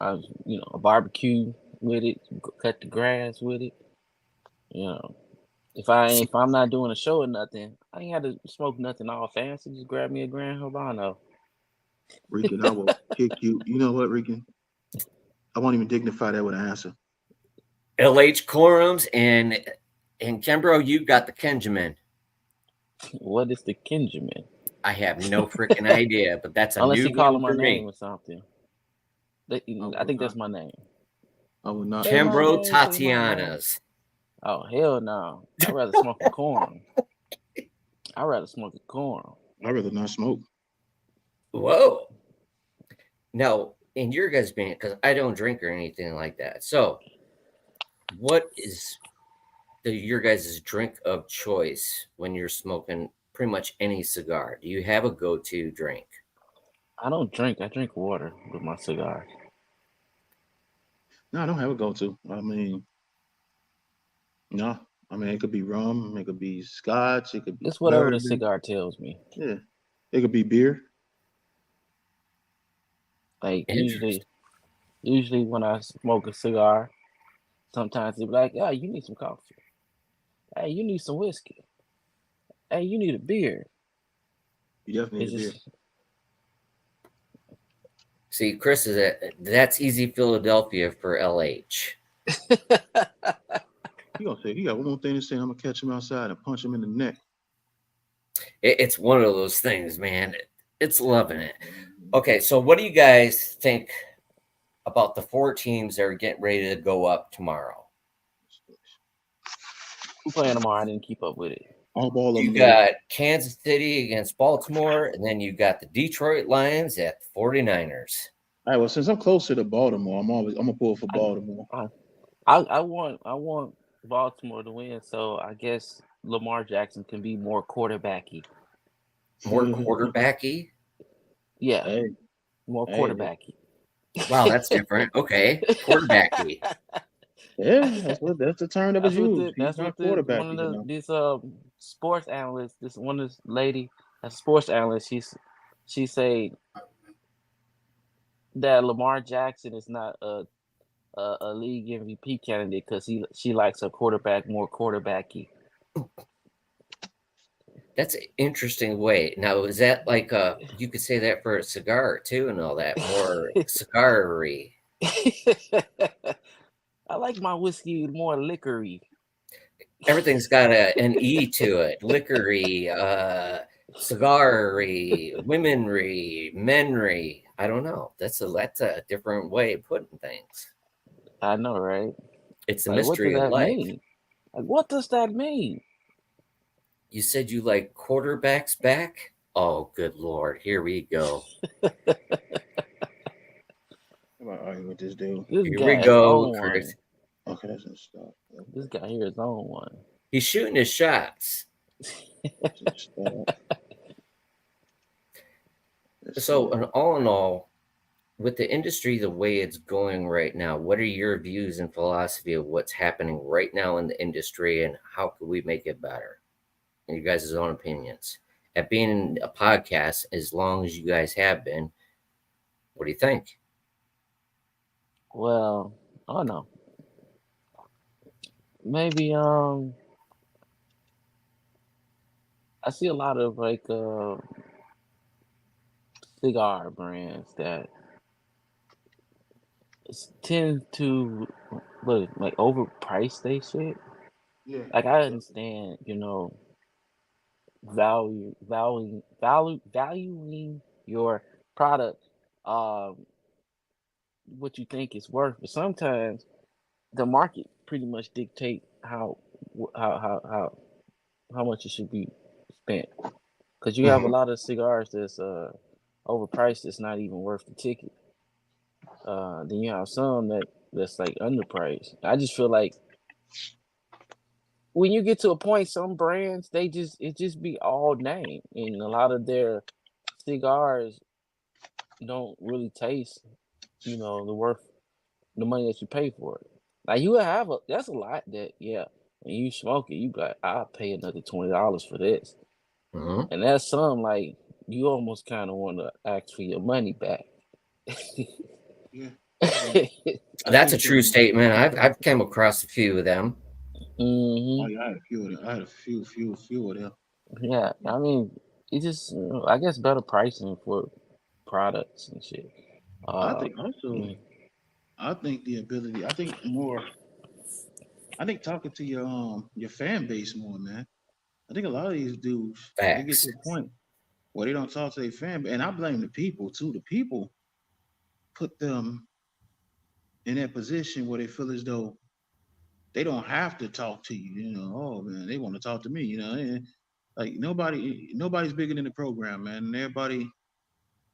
S3: A barbecue with it, cut the grass with it. You know, if I'm not doing a show or nothing, I ain't had to smoke nothing all fancy. Just grab me a Grand Habano.
S2: Rican, I will kick you. You know what, Rican? I won't even dignify that with an answer.
S1: LH quorums and Kenbro, you got the Kenjamin.
S3: What is the Kenjamin?
S1: I have no freaking idea, but that's a
S3: Unless
S1: new
S3: he calling
S1: one
S3: my
S1: for
S3: name
S1: me.
S3: or something.
S2: I
S3: I
S2: will
S3: think that's
S2: not.
S3: my name.
S2: I will not.
S3: Say my
S1: Kenbro
S3: name. Say my name.
S1: Tatiana's.
S3: Oh hell no! I'd rather smoke a corn. I'd rather smoke a corn.
S2: I'd rather not smoke.
S1: Whoa. Now, in your guys' band, because I don't drink or anything like that. So, what is your guys' drink of choice when you're smoking pretty much any cigar? Do you have a go-to drink?
S3: I don't drink. I drink water with my cigars.
S2: No, I don't have a go-to. No. It could be rum. It could be scotch. It could be
S3: It's whatever the
S2: bourbon.
S3: cigar tells me.
S2: Yeah. It could be beer.
S3: Like
S1: Interesting.
S3: usually when I smoke a cigar, sometimes they be like, "Oh, you need some coffee. Hey, you need some whiskey. Hey, you need a beer."
S2: You definitely
S3: It's
S2: need a beer.
S3: just
S1: See, Chris that's easy Philadelphia for LH.
S2: He gonna say he got one more thing to say. I'm gonna catch him outside and punch him in the neck.
S1: It's one of those things, man. It's loving it. Okay, so what do you guys think about the 4 teams that are getting ready to go up tomorrow?
S3: who playing tomorrow. I didn't keep up with it.
S2: All ball of
S1: You
S2: them go.
S1: got Kansas City against Baltimore, and then you got the Detroit Lions at the 49ers.
S2: All right. Well, since I'm closer to Baltimore, I'm gonna pull for
S3: I
S2: Baltimore.
S3: I want Baltimore to win, so I guess Lamar Jackson can be more quarterbacky.
S1: More quarterbacky?
S3: Yeah,
S2: Hey,
S3: more
S2: hey,
S3: quarterbacky.
S1: Wow, that's different. Okay, quarterbacky.
S2: yeah. That's the term that was used. He's
S3: That's
S2: not
S3: what the one
S2: quarterbacking,
S3: of
S2: you
S3: the
S2: know.
S3: this sports analysts, this one of this lady, a sports analyst, she say that Lamar Jackson is not a league MVP candidate because she likes her quarterback more quarterbacky.
S1: That's an interesting way. Now, is that like you could say that for a cigar too and all that, more cigar-y.
S3: I like my whiskey more liquory.
S1: Everything's got an E to it. Liquor-y, cigar-y, women-y, men-y. I don't know. That's a different way of putting things.
S3: I know, right?
S1: It's the
S3: Like, what does
S1: mystery of
S3: that
S1: life.
S3: mean? Like, what does that mean?
S1: You said you like quarterbacks back? Oh, good Lord. Here we go.
S2: I'm about to argue with this dude.
S3: This
S1: Here we
S3: guy is
S1: go,
S3: on
S1: Chris.
S3: one.
S2: Okay, that's gonna stop.
S3: This guy here is on one.
S1: He's shooting his shots.
S2: Let's just stop. Let's
S1: So,
S2: see.
S1: all in all, with the industry the way it's going right now, what are your views and philosophy of what's happening right now in the industry and how could we make it better? In you guys' own opinions. At being a podcast as long as you guys have been, what do you think?
S3: Well, I don't know. Maybe I see a lot of like cigar brands that tend to like overprice they shit.
S2: Yeah.
S3: Like I understand, valuing your product, um, what you think it's worth, but sometimes the market pretty much dictate how much it should be spent. Because you have a
S1: Mhm.
S3: lot of cigars that's overpriced, that's not even worth the ticket. Then you have some that's like underpriced. I just feel like when you get to a point, some brands it just be all name, and a lot of their cigars don't really taste, the money that you pay for it. Like you have that's a lot that when you smoke it, you got I'll pay another $20 for this,
S1: Mhm.
S3: and that's some like you almost kind of want to ask for your money back.
S2: Yeah. Yeah. I
S1: That's
S2: see
S1: a
S2: what you're
S1: true
S2: saying.
S1: statement. I've come across a few of them.
S2: Oh
S3: Hmm.
S2: yeah, I had a few of them. I had a few of them.
S3: Yeah, I mean, it just I guess better pricing for products and shit.
S2: I
S3: Uh,
S2: think also,
S3: mm,
S2: I think the ability. I think more. I think talking to your fan base more, man. I think a lot of these dudes they get to
S1: Facts.
S2: a point where they don't talk to their fan, and I blame the people too. The people put them in that position where they feel as though they don't have to talk to you. Oh man, they want to talk to me. And like nobody's bigger than the program, man. And everybody,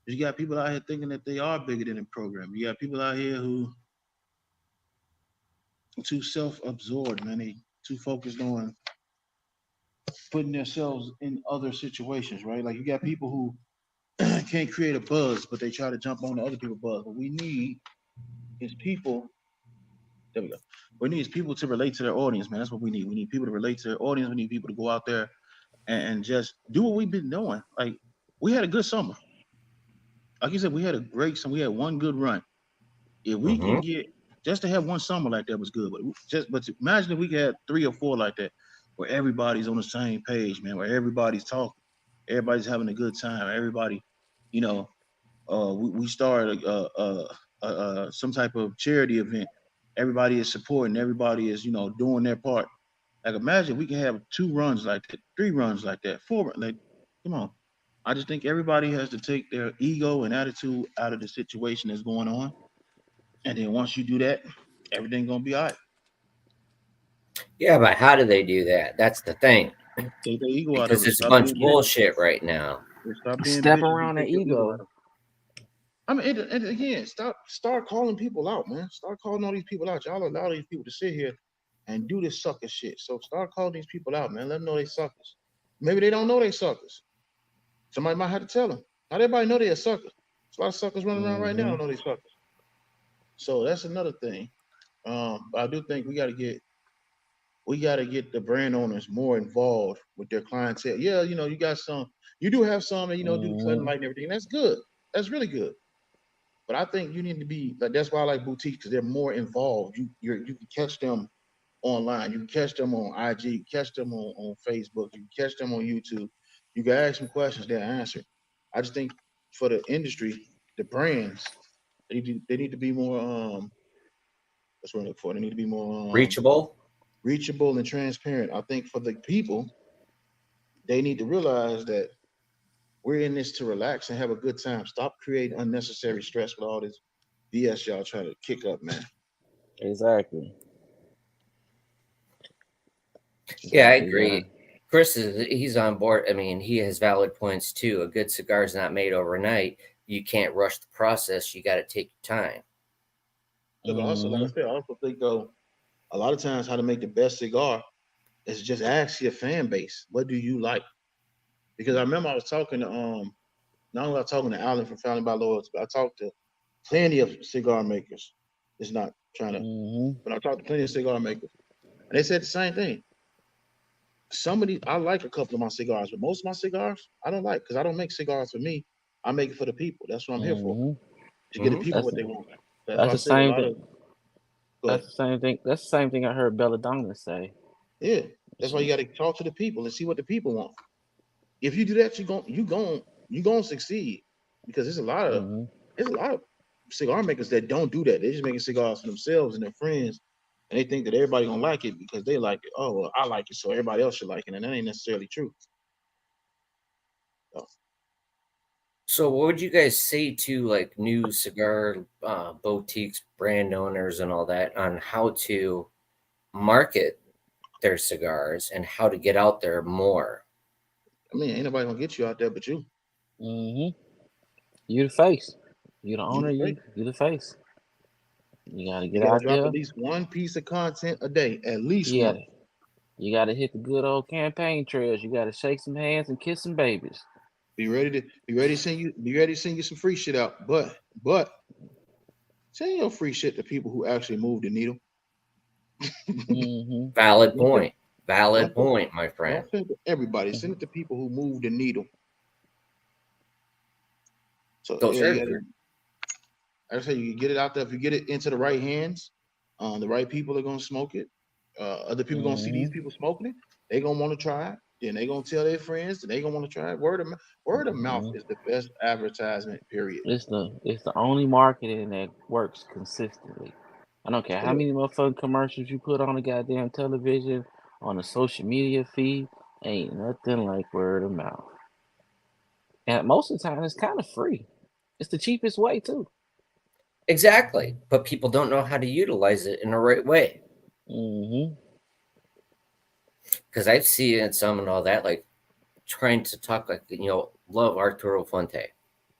S2: you got people out here thinking that they are bigger than the program. You got people out here who are too self-absorbed, man. They too focused on putting themselves in other situations, right? Like you got people who can't create a buzz, but they try to jump on the other people's buzz. What we need is people. There we go. We need is people to relate to their audience, man. That's what we need. We need people to relate to their audience. We need people to go out there and just do what we've been doing. Like we had a good summer. Like you said, we had a great summer. We had one good run. If we can
S1: Mhm.
S2: get just to have one summer like that was good. But imagine if we could have 3 or 4 like that, where everybody's on the same page, man. Where everybody's talking, everybody's having a good time. Everybody, you know, we started some type of charity event. Everybody is supporting. Everybody is doing their part. Like imagine we can have 2 runs like that, 3 runs like that, 4. Like, come on. I just think everybody has to take their ego and attitude out of the situation that's going on, and then once you do that, everything gonna be all right.
S1: Yeah, but how do they do that? That's the thing.
S2: Take their ego out of
S1: Because
S2: it.
S1: it's a
S2: Stop
S1: bunch
S2: being
S1: of
S2: bitches.
S1: bullshit right now.
S2: Stop being
S3: step
S2: bitches and
S3: around the
S2: take your ego out
S3: ego.
S2: of it. I mean, and again, start calling people out, man. Start calling all these people out. Y'all allow these people to sit here and do this sucker shit. So start calling these people out, man. Let them know they suckers. Maybe they don't know they suckers. Somebody might have to tell them. Not everybody know they a sucker. There's a lot of suckers running around right now
S3: Hmm.
S2: don't know they suckers. So that's another thing. But I do think we gotta get the brand owners more involved with their clientele. Yeah, you got some, you do have some, and do the cut and
S3: Hmm.
S2: light and everything. That's good. That's really good. But I think you need to be like that's why I like boutiques because they're more involved. You can catch them online. You can catch them on IG, catch them on Facebook, you can catch them on YouTube. You can ask them questions, they'll answer. I just think for the industry, the brands, they need to be more what's what I'm looking for. They need to be more
S1: Reachable.
S2: reachable and transparent. I think for the people, they need to realize that we're in this to relax and have a good time. Stop creating unnecessary stress with all this BS y'all trying to kick up, man.
S3: Exactly.
S1: Yeah, I
S3: Exactly. You gotta.
S1: agree. Chris he's on board. I mean, he has valid points too. A good cigar is not made overnight. You can't rush the process. You got to take your time.
S2: Yeah, but also, like I
S3: Hmm.
S2: said, I also think though a lot of times how to make the best cigar is just ask your fan base, what do you like? Because I remember I was talking to not only was I talking to Alan from Founding by Loyalty, but I talked to plenty of cigar makers. It's not trying to,
S3: Hmm.
S2: but I talked to plenty of cigar makers, and they said the same thing. Somebody I like a couple of my cigars, but most of my cigars I don't like because I don't make cigars for me. I make it for the people. That's what I'm here for.
S3: Hmm.
S2: To get the
S1: Mhm.
S2: people
S3: That's
S2: what they want. That's
S3: that's
S2: why I
S3: the
S2: said a
S3: same
S2: lot
S3: thing.
S2: of go
S3: That's
S2: ahead.
S3: the same thing. That's the same thing I heard Belladonna say.
S2: Yeah. That's why you
S3: She,
S2: gotta talk to the people and see what the people want. If you do that, you gon' succeed. Because there's a lot of
S3: hmm
S2: there's a lot of cigar makers that don't do that. They're just making cigars for themselves and their friends, and they think that everybody gonna like it because they like it. Oh, well, I like it, so everybody else should like it, and that ain't necessarily true.
S1: So, what would you guys say to like new cigar boutiques, brand owners, and all that on how to market their cigars and how to get out there more?
S2: I mean, ain't nobody gonna get you out there but you.
S3: Mm-hmm. You the face. You the
S2: You
S3: owner.
S2: the face.
S3: You the face. You gotta
S2: You
S3: get
S2: gotta
S3: out
S2: drop
S3: there.
S2: at least one piece of content a day, at least
S3: You
S2: one.
S3: gotta you gotta hit the good old campaign trails. You gotta shake some hands and kiss some babies.
S2: Be ready to send you some free shit out. But send your free shit to people who actually move the needle.
S3: Mm-hmm.
S1: Valid
S2: Don't
S1: point. Valid
S2: don't
S1: point, my friend.
S2: send it to everybody. Send
S3: Mm-hmm.
S2: it to people who move the needle. So
S1: Those
S2: yeah,
S1: are
S2: you gotta, I say you get it out there. If you get it into the right hands, the right people are gonna smoke it. Other people gonna see these
S3: Mm-hmm.
S2: people smoking it. They gonna want to try it. Then they gonna tell their friends. And they gonna want to try it. Word of mouth
S3: Mm-hmm.
S2: is the best advertisement. Period.
S3: It's the only marketing that works consistently. I don't care how
S2: Still,
S3: many motherfucking commercials you put on the goddamn television, on the social media feed, ain't nothing like word of mouth. And most of the time, it's kind of free. It's the cheapest way too.
S1: exactly, but people don't know how to utilize it in the right way.
S3: Mm-hmm.
S1: Because I've seen it some and all that, like trying to talk like love Arturo Fuente.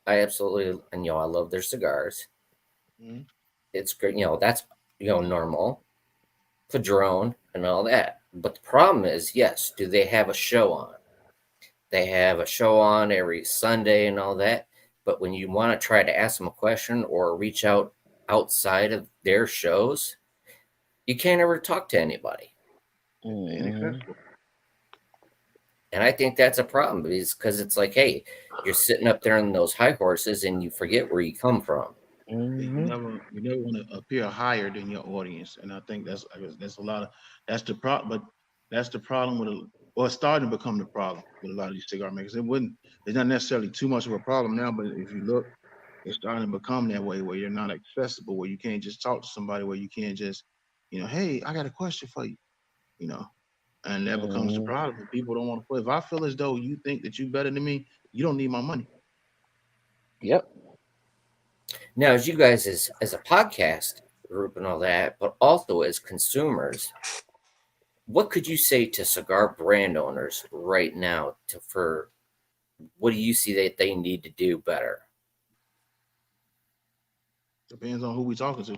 S1: I absolutely, and I love their cigars.
S2: mhm.
S1: It's great, that's normal, Padron and all that. But the problem is, yes, do they have a show on? They have a show on every Sunday and all that. But when you want to try to ask them a question or reach out outside of their shows, you can't ever talk to anybody.
S3: Mm-hmm.
S2: Inaccessible.
S1: And I think that's a problem because it's like, hey, you're sitting up there on those high horses and you forget where you come from.
S2: You
S3: Mm-hmm.
S2: never want to appear higher than your audience, and I think that's a lot of that's the problem. But that's the problem or it's starting to become the problem with a lot of these cigar makers. It's not necessarily too much of a problem now, but if you look, it's starting to become that way where you're not accessible, where you can't just talk to somebody, where you can't just, hey, I got a question for you, you know, and that becomes the
S3: Mm-hmm.
S2: problem. People don't want to play. If I feel as though you think that you better than me, you don't need my money.
S3: Yep.
S1: Now, as you guys as a podcast group and all that, but also as consumers, what could you say to cigar brand owners right now for what do you see that they need to do better?
S2: Depends on who we talking to.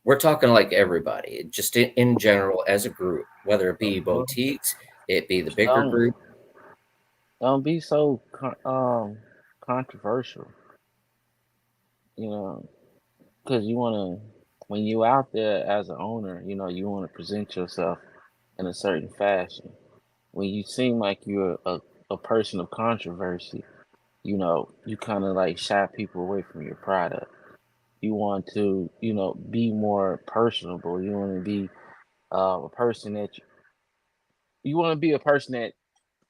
S1: We're talking like everybody, just in general as a group, whether it be
S2: Uh-huh.
S1: boutiques, it be the bigger
S3: Don't
S1: group.
S3: don't be so controversial. You know, because you wanna when you out there as an owner, you wanna present yourself in a certain fashion. When you seem like you're a person of controversy, you kind of like shy people away from your product. You want to, be more personable. You want to be a person that you want to be a person that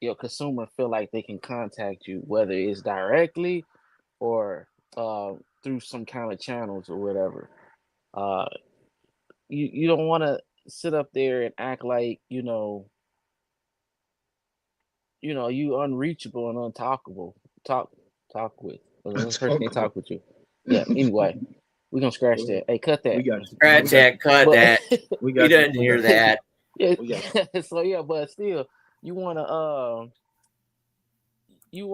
S3: your consumer feel like they can contact you, whether it's directly or through some kind of channels or whatever. Uh, you don't want to sit up there and act like you unreachable and untalkable. Talk talk with. This person can't
S2: Talk
S3: talk with you. Yeah. Anyway, we're gonna scratch that. Hey, cut
S2: We
S3: that.
S2: got you.
S1: Scratch that, cut
S3: But
S1: that.
S2: We
S1: You
S2: got you.
S1: didn't hear that.
S3: yeah,
S2: We got you.
S3: so yeah, but still, you wanna you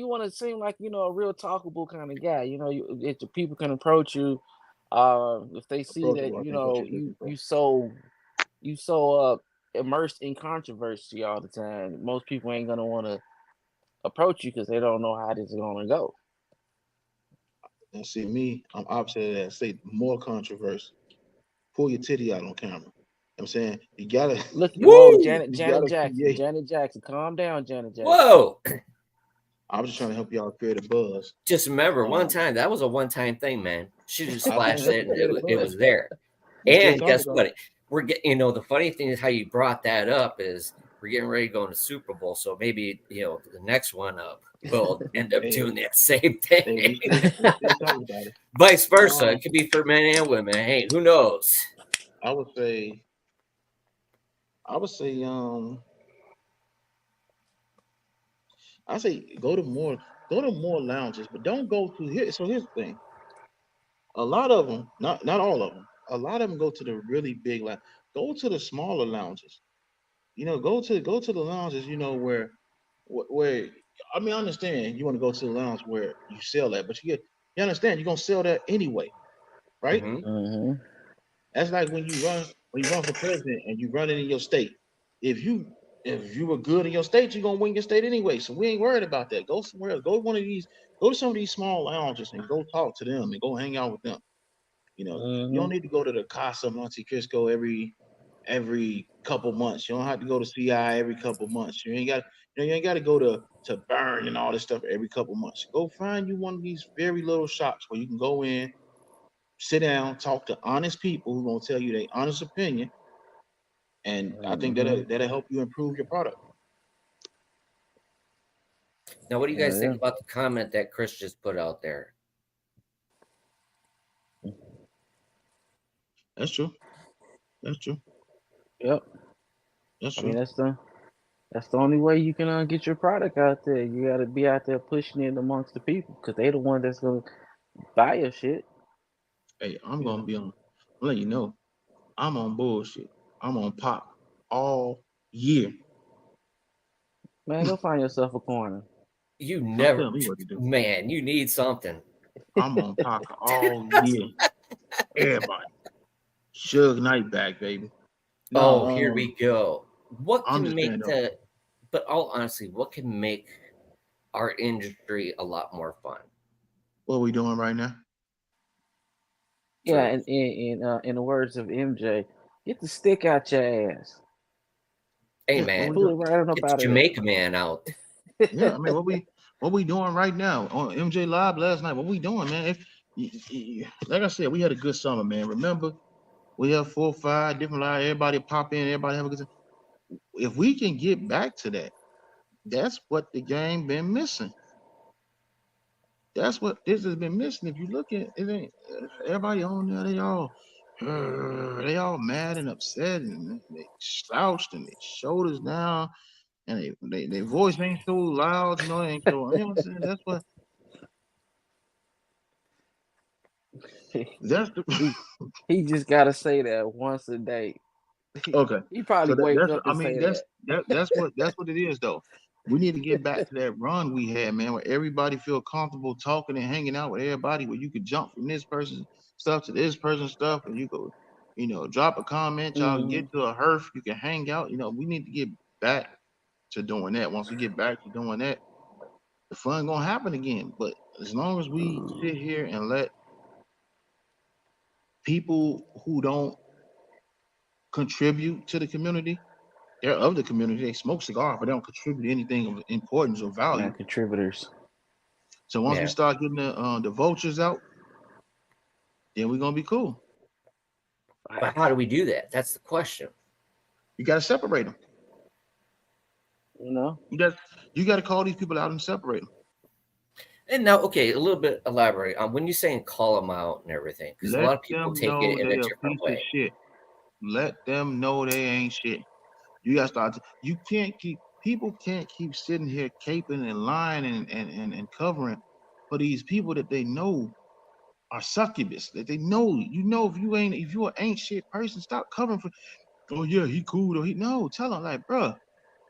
S3: wanna seem like a real talkable kind of guy. If the people can approach you, if they see that
S2: Approachable, I think what you're
S3: you
S2: looking for.
S3: you so immersed in controversy all the time, most people ain't gonna want to approach you because they don't know how this is gonna go.
S2: And see me, I'm opposite of that. Say more controversy. Pull your titty out on camera. I'm saying you gotta
S3: Look, whoa,
S1: Woo!
S3: Janet,
S2: you
S3: Janet
S2: gotta
S3: Jackson,
S2: create.
S3: Janet Jackson, calm down, Janet Jackson.
S1: Whoa!
S2: I was just trying to help y'all create a buzz.
S1: Just remember, one
S2: Um,
S1: time that was a one-time thing, man. She just
S2: I was trying to
S1: splashed
S2: help
S1: it,
S2: you
S1: and
S2: create a
S1: it
S2: buzz.
S1: was there.
S2: We still
S1: And
S2: talking
S1: guess
S2: about it.
S1: what? We're getting. The funny thing is how you brought that up is we're getting ready to go into Super Bowl, so maybe the next one up will end up
S2: Hey,
S1: doing that same
S2: hey,
S1: thing.
S2: we still talking about it.
S1: Vice versa,
S2: Um,
S1: it could be for men and women. Hey, who knows?
S2: I would say, I would say, I say go to more lounges, but don't go to here. So here's the thing: a lot of them, not all of them, a lot of them go to the really big lounge. Go to the smaller lounges. Go to the lounges. Where I mean, I understand you want to go to the lounge where you sell that, but you understand you're gonna sell that anyway, right?
S1: Hmm.
S3: Mm-hmm.
S2: That's like when you run for president and you run it in your state. If you if you were good in your state, you're gonna win your state anyway. So we ain't worried about that. Go somewhere else. Go to some of these small lounges and go talk to them and go hang out with them. You
S3: Mm-hmm.
S2: don't need to go to the Casa Monte Cristo every couple months. You don't have to go to CI every couple months. You ain't got to go to Burn and all this stuff every couple months. Go find you one of these very little shops where you can go in, sit down, talk to honest people who gonna tell you their honest opinion, and I think
S3: Mm-hmm.
S2: that'll help you improve your product.
S1: Now, what do you
S3: Oh
S1: guys think
S3: yeah.
S1: about the comment that Chris just put out there?
S2: That's true. That's true.
S3: Yep.
S2: That's
S3: I mean,
S2: true.
S3: that's the only way you can get your product out there. You got to be out there pushing it amongst the people because they the one that's gonna buy your shit.
S2: Hey, I'm
S3: You
S2: gonna
S3: know,
S2: be on. I'm letting you know, I'm on bullshit. I'm on pop all year.
S3: man, go find yourself a corner.
S1: You
S2: Don't
S1: never,
S2: tell me what to do.
S1: man, you need something.
S2: I'm on pop all year. Everybody. Suge Knight back, baby. No,
S1: Oh, here we go. What
S2: I'm
S1: can
S2: just saying
S1: make
S2: though.
S1: but all honestly, what can make our industry a lot more fun?
S2: What we doing right now?
S3: Yeah,
S1: True.
S3: and in the words of MJ, get the stick out your ass.
S1: Hey,
S2: Yeah, what
S1: man,
S2: we
S3: Pull
S2: do?
S3: it right on up
S1: get the
S3: out of there.
S1: Jamaica man out.
S2: Yeah, I mean, what we doing right now on MJ Live last night? What we doing, man? Like I said, we had a good summer, man. Remember, we have 4 or 5 different live. Everybody pop in, everybody have a good time. If we can get back to that, that's what the game been missing. That's what this has been missing. If you look at it, ain't everybody on there. They all mad and upset, and they slouched and they shoulders down, and their voice ain't so loud. It ain't so. You know what I'm saying? That's the
S3: he he just gotta say that once a day.
S2: okay.
S3: He probably
S2: So
S3: wake
S2: that's
S3: up
S2: I
S3: and
S2: mean
S3: say that.
S2: that's what it is though. We need to get back to that run we had, man, where everybody feel comfortable talking and hanging out with everybody, where you could jump from this person's stuff to this person's stuff, and you go, drop a comment, y'all can
S3: Hmm.
S2: get to a hearth, you can hang out. We need to get back to doing that. Once we get back to doing that, the fun gonna happen again. But as long as we sit here and let people who don't contribute to the community, they're of the community. They smoke cigars, but they don't contribute anything of importance or value.
S3: Not contributors.
S2: So once we
S1: Yeah.
S2: start getting the vultures out, then we're gonna be cool.
S1: But how do we do that? That's the question.
S2: You gotta separate them.
S3: You know.
S2: You got you got to call these people out and separate them.
S1: And now, okay, a little bit elaborate on when you're saying call them out and everything, because a
S2: Let
S1: lot of people
S2: them
S1: take
S2: know
S1: it in
S2: they
S1: a
S2: a
S1: different
S2: piece of
S1: way.
S2: shit. Let them know they ain't shit. You gotta start. You can't keep people can't keep sitting here caping and lying and covering for these people that they know are succubus. That they know. If you ain't shit person, stop covering for. Oh yeah, he cool. Or he no. Tell them like, bruh,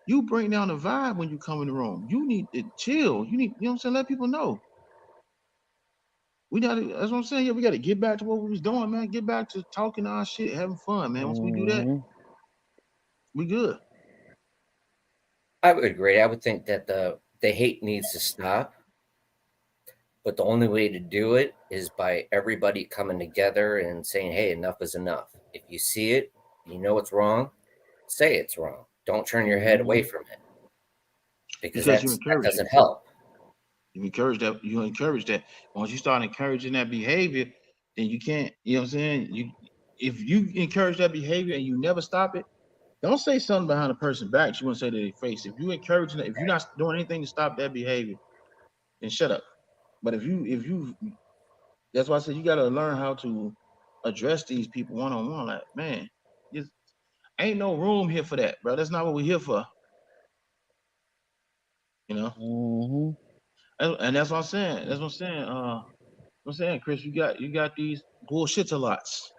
S2: you bring down the vibe when you come in the room. You need to chill. You know what I'm saying? Let people know. That's what I'm saying. Yeah, we gotta get back to what we was doing, man. Get back to talking our shit, having fun, man. Once we do that,
S3: Hmm.
S2: we good.
S1: I would agree. I would think that the hate needs to stop, but the only way to do it is by everybody coming together and saying, "Hey, enough is enough." If you see it, you know it's wrong, say it's wrong. Don't turn your head away
S2: Mhm.
S1: from it because
S2: Because you
S1: that
S2: encourage it.
S1: doesn't help.
S2: You encourage that. You encourage that. Once you start encouraging that behavior, then you can't. You know what I'm saying? If you encourage that behavior and you never stop it, Don't say something behind a person's back you want to say to their face. If you encouraging it, if you're not doing anything to stop that behavior, then shut up. But if you that's why I said you gotta learn how to address these people one on one. Like, man, just ain't no room here for that, bro. That's not what we're here for, you know.
S3: Mm-hmm.
S2: And that's what I'm saying. That's what I'm saying. I'm saying, Chris, you got these bullshit a lots.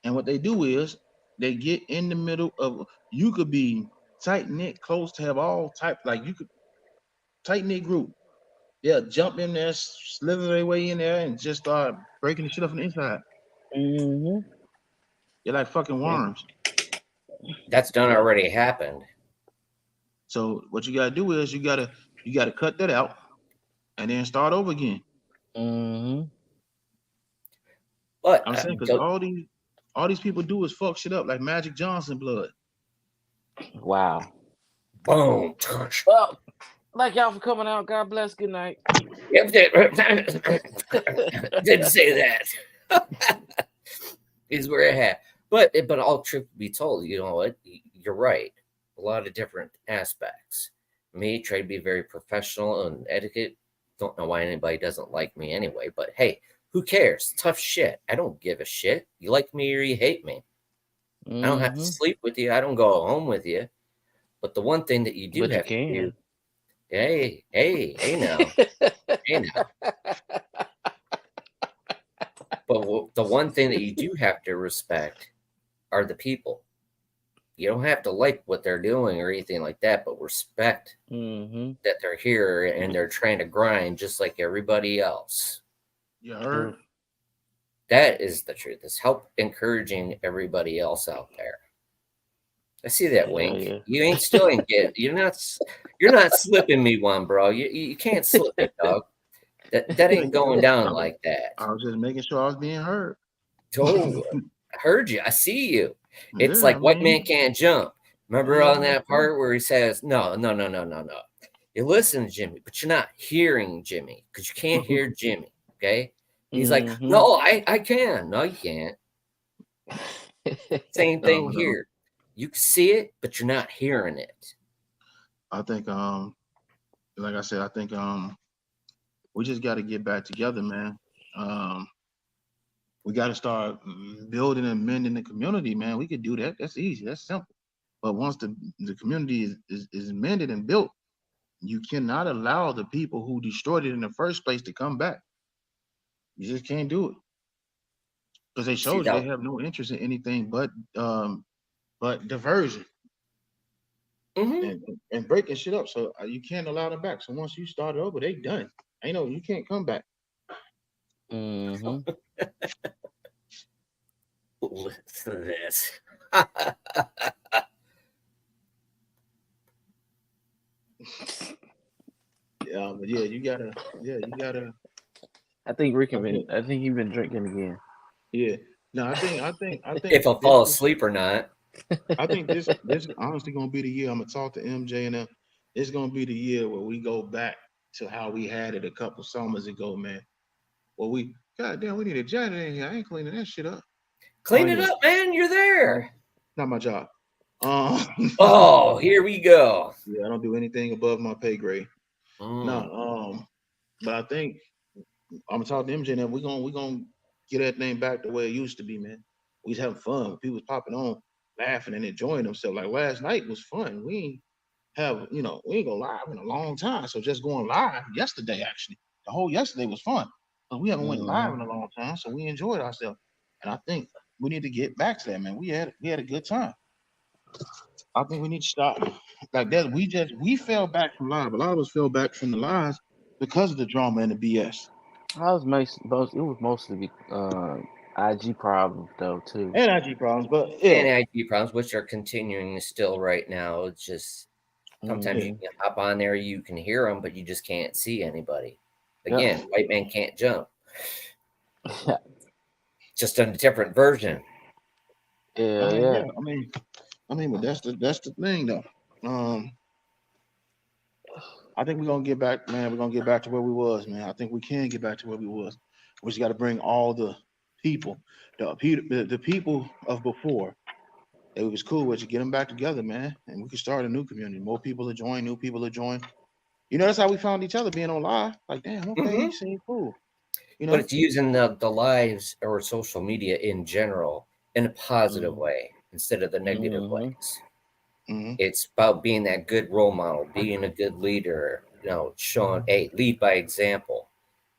S2: And what they do is they get in the middle of you could be tight knit, close to have all type like you could tight knit group. Yeah, jump in there, slither their way in there, and just start breaking the shit up from the inside.
S3: Mm-hmm.
S2: You're like fucking
S3: Yeah.
S2: worms.
S1: That's done
S3: Yeah.
S1: already happened.
S2: So what you gotta do is you gotta cut that out and then start over again.
S3: Mm-hmm.
S1: But
S2: I'm saying because all these people do is fuck shit up like Magic Johnson blood.
S3: Wow.
S1: boom.
S3: Well, thank y'all for coming out. God bless. Good night.
S1: Didn't say that. Is where it had. But all truth be told, you know what? You're right. A lot of different aspects. Me, try to be very professional and etiquette. Don't know why anybody doesn't like me anyway. But hey, who cares? Tough shit. I don't give a shit. You like me or you hate me. I don't have to
S3: Mm-hmm.
S1: sleep with you. I don't go home with you. But the one thing that you do
S3: But you
S1: have to do,
S3: can.
S1: hey now, hey now. But the one thing that you do have to respect are the people. You don't have to like what they're doing or anything like that, but respect
S3: Mm-hmm.
S1: that they're here and they're trying to grind just like everybody else.
S2: You heard?
S1: That is the truth. It's help encouraging everybody else out there. I see that
S3: Yeah,
S1: wink.
S3: yeah.
S1: You ain't still ain't get. You're not slipping me one, bro. You can't slip me, dog. That ain't
S2: Thank you,
S1: going
S2: bro.
S1: down like that.
S2: I was just making sure I was being heard.
S1: Oh, I heard you. I see you. It's
S2: Yeah, I
S1: like white man
S2: mean,
S1: can't jump. Remember
S2: yeah,
S1: on that part where he says, "No, no, no, no, no, no." You listen to Jimmy, but you're not hearing Jimmy because you can't hear Jimmy. Okay? He's like,
S3: Mm-hmm.
S1: "No, I can. No, you can't." Same thing
S2: no.
S1: here. You can see it, but you're not hearing it.
S2: I think like I said, I think we just got to get back together, man. We got to start building and mending the community, man. We could do that. That's easy. That's simple. But once the community is mended and built, you cannot allow the people who destroyed it in the first place to come back. You just can't do it because they
S1: See
S2: showed you they
S1: that?
S2: have no interest in anything but diversion
S1: Mm-hmm.
S2: and breaking shit up. So you can't allow them back. So once you start it over, they done. Ain't no you can't come back.
S3: Mm-hmm.
S1: Listen to this.
S2: But you gotta.
S3: I think Rick
S2: I think,
S3: I think you've been drinking again.
S2: yeah. No, I think
S1: If I
S2: this
S1: fall
S2: is.
S1: asleep or not.
S2: I think this is honestly gonna be the year. I'm gonna talk to MJ and them. It's gonna be the year where we go back to how we had it a couple summers ago, man. Well, God damn, we need a janitor in here. I ain't cleaning that shit up. Oh,
S1: Clean it
S2: anyway,
S1: up, man. You're there.
S2: not my job. Um,
S1: Oh, here we go.
S2: yeah, I don't do anything above my pay grade. No,
S1: Mm.
S2: but I think I'm gonna talk to MJ and we gonna get that thing back the way it used to be, man. We was having fun. People was popping on, laughing and enjoying themselves. Like last night was fun. We ain't go live in a long time. So just going live yesterday, actually, the whole yesterday was fun. But we haven't went live in
S3: Mm-hmm.
S2: a long time, so we enjoyed ourselves. And I think we need to get back to that, man. We had a good time. I think we need to stop like that. We fell back from live. A lot of us fell back from the lives because of the drama and the BS
S3: It was mostly IG problems though too.
S2: and IG problems. But yeah,
S1: And IT problems, which are continuing still right now. It's just sometimes
S2: yeah,
S1: you
S3: Mm-hmm.
S1: can hop on there, you can hear them, but you just can't see anybody.
S2: yeah.
S1: Again, white man can't jump. Just a different version.
S3: Yeah, yeah.
S2: Yeah. But that's the thing though. Um, I think we're gonna get back, man. We're gonna get back to where we was, man. I think we can get back to where we was. We just got to bring all the people, the people of before, it was cool with you. Get them back together, man, and we could start a new community. More people will join. New people will join. That's how we found each other, being on live. Like, damn, okay,
S1: Mm-hmm.
S2: he seemed cool.
S1: But it's using the lives or social media in general in a positive
S3: Mhm.
S1: way instead of the negative
S3: Mhm.
S1: ways.
S2: Mm-hmm.
S1: It's about being that good role model, being a good leader, showing, hey, lead by example.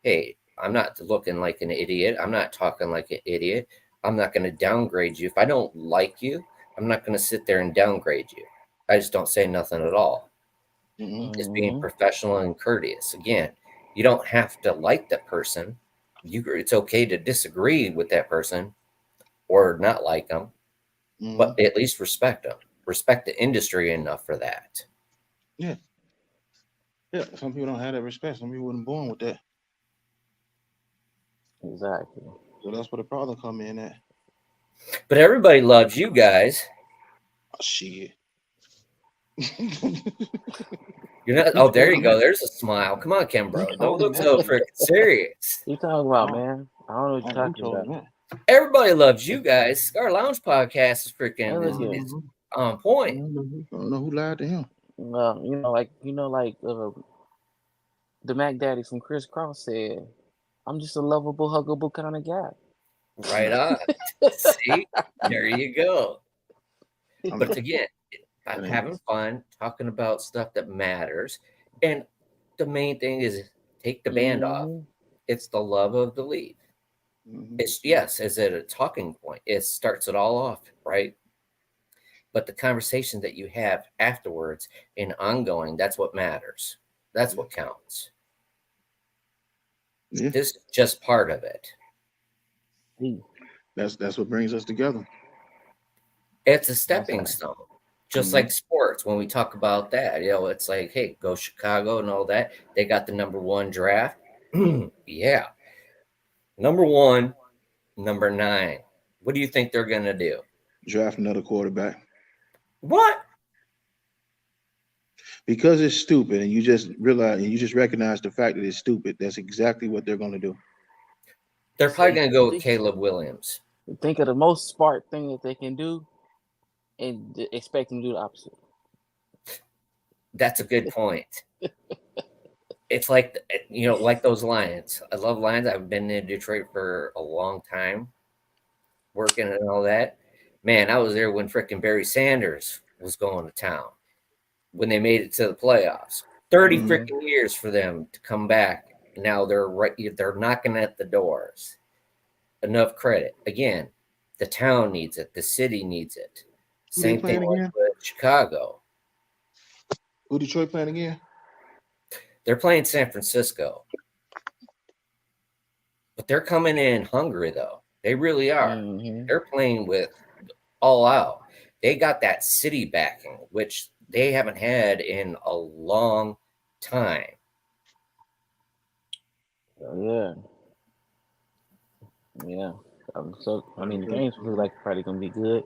S1: Hey, I'm not looking like an idiot. I'm not talking like an idiot. I'm not going to downgrade you. If I don't like you, I'm not going to sit there and downgrade you. I just don't say nothing at all.
S2: Mm-hmm.
S1: It's being
S3: Mhm.
S1: professional and courteous. Again, you don't have to like that person. It's okay to disagree with that person or not like them,
S2: Mm-hmm.
S1: but at least respect them. Respect the industry enough for that.
S2: Yeah. Yeah. Some people don't have that respect. Some people weren't born with that.
S3: Exactly.
S2: So that's where the problem come in at.
S1: But everybody loves you guys.
S2: Oh, shit.
S1: You're not.
S2: You
S1: Oh, there
S2: told
S1: you
S2: me.
S1: go. There's a smile. Come on,
S2: You
S1: Kenbro. Don't
S2: told him
S1: look
S2: that.
S1: so freaking serious.
S3: What you talking about,
S2: Oh,
S3: man? I don't know what you're
S2: you
S3: talking
S2: told
S3: about.
S2: him that.
S1: Everybody loves you guys. Cigar Lounge Podcast is
S3: Hey,
S1: freaking
S3: look
S1: is,
S3: here.
S1: is
S2: Mm-hmm.
S1: on point.
S2: I don't know who lied to him.
S3: The Mac Daddy from Chris Cross said, "I'm just a lovable, huggable kind of guy."
S1: Right on. See, there you go.
S2: I'm
S1: But again, I'm
S2: that ain't
S1: having fun talking about stuff that matters, and the main thing is take the band off.
S3: Mhm.
S1: It's the love of the lead.
S2: mm-hmm.
S1: It's yes, is it a talking point? It starts it all off, right? But the conversation that you have afterwards and ongoing, that's what matters. That's
S2: Yeah.
S1: what counts.
S2: Yeah.
S1: This is just part of it.
S3: Hey,
S2: That's what brings us together.
S1: It's a
S3: that's
S1: stepping
S3: right.
S1: stone. Just
S2: Mm-hmm.
S1: like sports, when we talk about that, it's like, hey, go Chicago and all that. They got the number one draft. Yeah. Number one, number 9. What do you think they're going to do?
S2: Draft another quarterback.
S1: What?
S2: Because it's stupid, and you just realize and you just recognize the fact that it's stupid. That's exactly what they're going to do.
S1: They're probably
S3: See,
S1: going to go with Caleb Williams.
S3: think of the most smart thing that they can do, and expect them to do the opposite.
S1: That's a good point. It's like, like those Lions. I love Lions. I've been in Detroit for a long time, working and all that. Man, I was there when frickin' Barry Sanders was going to town, when they made it to the playoffs. 30
S2: Mm-hmm.
S1: freaking years for them to come back. Now they're knocking at the doors. Enough credit. Again, the town needs it. The city needs it.
S2: Who they
S1: Same thing
S2: playing
S1: like
S2: again?
S1: with Chicago.
S2: Who Detroit playing again?
S1: They're playing San Francisco. But they're coming in hungry, though. They really are.
S3: Mm-hmm.
S1: They're playing with all out. They got that city backing, which they haven't had in a long time.
S3: Yeah, yeah. The games look like probably gonna be good.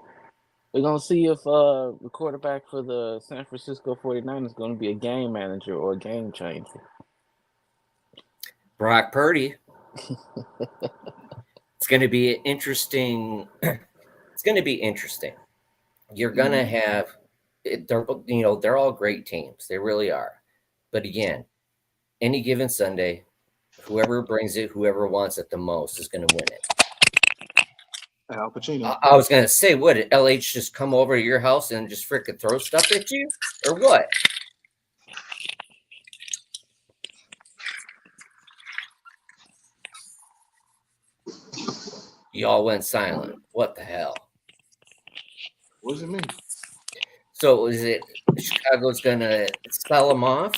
S3: We're gonna see if the quarterback for the San Francisco 49ers is gonna be a game manager or a game changer.
S1: Brock Purdy. It's going to be interesting. It's going to be interesting. You're going to have they're all great teams. They really are. But again, any given Sunday, whoever brings it, whoever wants it the most is going to win it.
S2: Al Pacino.
S1: I was going to say, what did LH just come over to your house and just freaking throw stuff at you, or what? Y'all went silent. What the hell?
S2: What does it mean?
S1: So is it Chicago's going to sell them off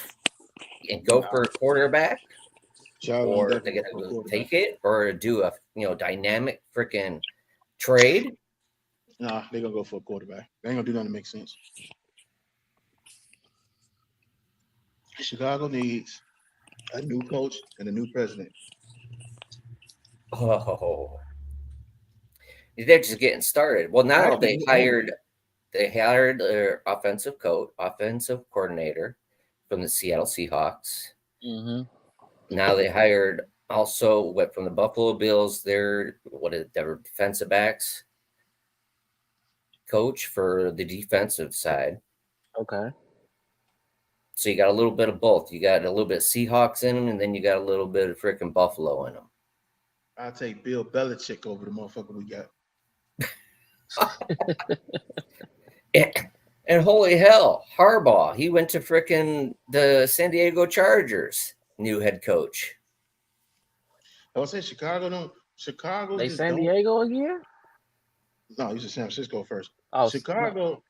S1: and go for a quarterback?
S2: Chicago
S1: Or
S2: definitely
S1: they're
S2: go for a
S1: gonna
S2: quarterback.
S1: take it or do a dynamic freaking trade.
S2: Nah, they're gonna go for a quarterback. They ain't gonna do nothing to make sense. Chicago needs a new coach and a new president.
S1: Oh, they're just getting started. Well, now
S2: No,
S1: they hired their offensive coordinator from the Seattle Seahawks.
S3: Mm-hmm.
S1: Now they hired also from the Buffalo Bills. Their defensive backs. coach for the defensive side.
S3: Okay.
S1: So you got a little bit of both. You got a little bit of Seahawks in them, and then you got a little bit of freaking Buffalo in them.
S2: I'll take Bill Belichick over the motherfucker we got.
S1: And holy hell, Harbaugh, he went to freaking the San Diego Chargers, new head coach.
S2: I would say Chicago
S3: They
S2: just
S3: San
S2: don't.
S3: Diego again?
S2: No, you said San Francisco first.
S3: Oh,
S2: Chicago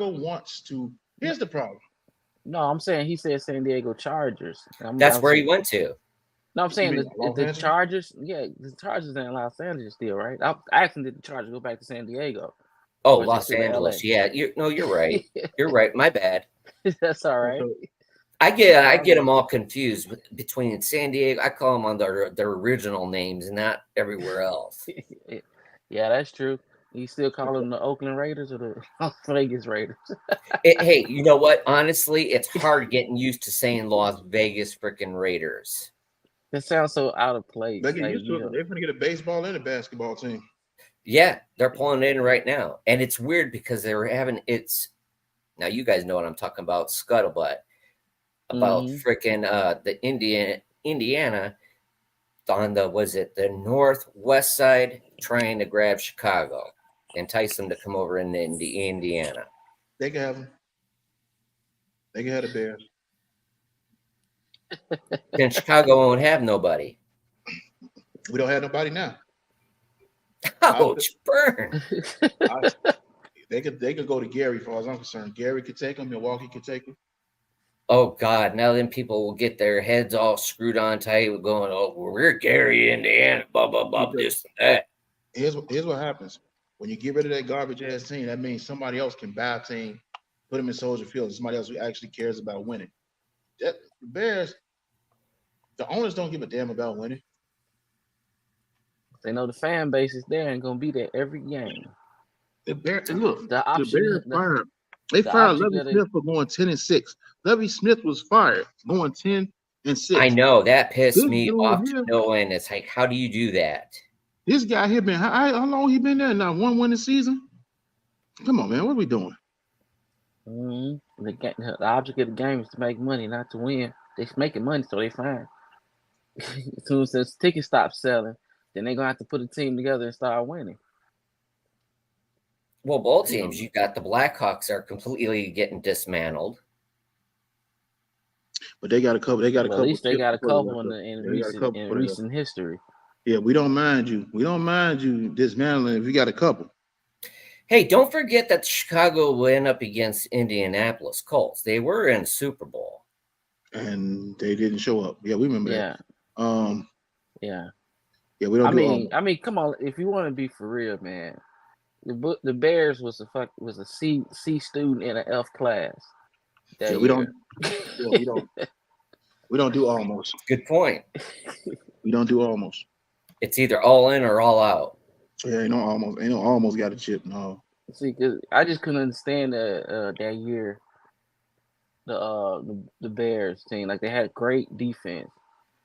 S2: wants to. Here's the problem.
S3: no, I'm saying he said San Diego Chargers.
S1: That's where he went to.
S3: No, I'm saying
S2: mean Los
S3: the
S2: Angeles?
S3: Chargers. Yeah, the Chargers are in Los Angeles still, right? I asked him, did the Chargers go back to San Diego?
S1: Oh,
S3: Or is it
S1: Los
S3: still LA?
S1: Angeles. Yeah, you're right. You're right. My bad.
S3: That's all right.
S2: So,
S1: I get them all confused between San Diego. I call them on their original names, not everywhere else.
S3: Yeah, that's true. You still call them the Oakland Raiders or the Las Vegas Raiders?
S1: Hey, you know what? Honestly, it's hard getting used to saying Las Vegas freaking Raiders.
S3: That sounds so out of place.
S2: they get
S3: Like,
S2: used to it. They're gonna get a baseball and a basketball team.
S1: Yeah, they're pulling it in right now, and it's weird because they were having it's. Now you guys know what I'm talking about, scuttlebutt about freaking the Indiana on the northwest side trying to grab Chicago, entice them to come over into Indiana.
S2: They can have them. They can have the Bears.
S1: Then Chicago won't have nobody.
S2: We don't have nobody now.
S1: Ouch, burn.
S2: They could go to Gary, as far as I'm concerned. Gary could take them. Milwaukee could take them.
S1: Oh God! Now then, people will get their heads all screwed on tight, going, "Oh, we're Gary, Indiana, blah blah blah, this and that."
S2: Here's what happens when you get rid of that garbage ass team. That means somebody else can buy a team, put them in Soldier Field. Somebody else who actually cares about winning. The Bears, the owners don't give a damn about winning.
S3: They know the fan base is there and gonna be there every game.
S2: The Bears, look,
S3: The option,
S2: Bears fired. They fired Lovie Smith for going 10-6. Lovie Smith was fired going 10-6.
S1: I know that pissed me off to no end. It's like, how do you do that?
S2: This guy here been how long he been there? Not one winning season. Come on, man, what are we doing?
S3: The object of the game is to make money, not to win. They're making money, so they fine. As soon as the tickets stop selling, then they're gonna have to put a team together and start winning.
S1: Well, both teams, you got the Blackhawks are completely getting dismantled.
S2: But they got a couple. They got a couple.
S3: At least they got a couple in recent history.
S2: Yeah, we don't mind you. We don't mind you dismantling if you got a couple.
S1: Hey, don't forget that Chicago went up against Indianapolis Colts. They were in Super Bowl,
S2: and they didn't show up. Yeah, we remember that.
S3: Yeah.
S2: Yeah, we don't.
S3: I mean, come on. If you want to be for real, man, the Bears was a C student in an F class.
S2: Yeah, we don't. We don't do almost.
S1: Good point.
S2: We don't do almost.
S1: It's either all in or all out.
S2: Yeah, ain't no almost got a chip. No.
S3: See, cause I just couldn't understand that year. The Bears team, like, they had great defense.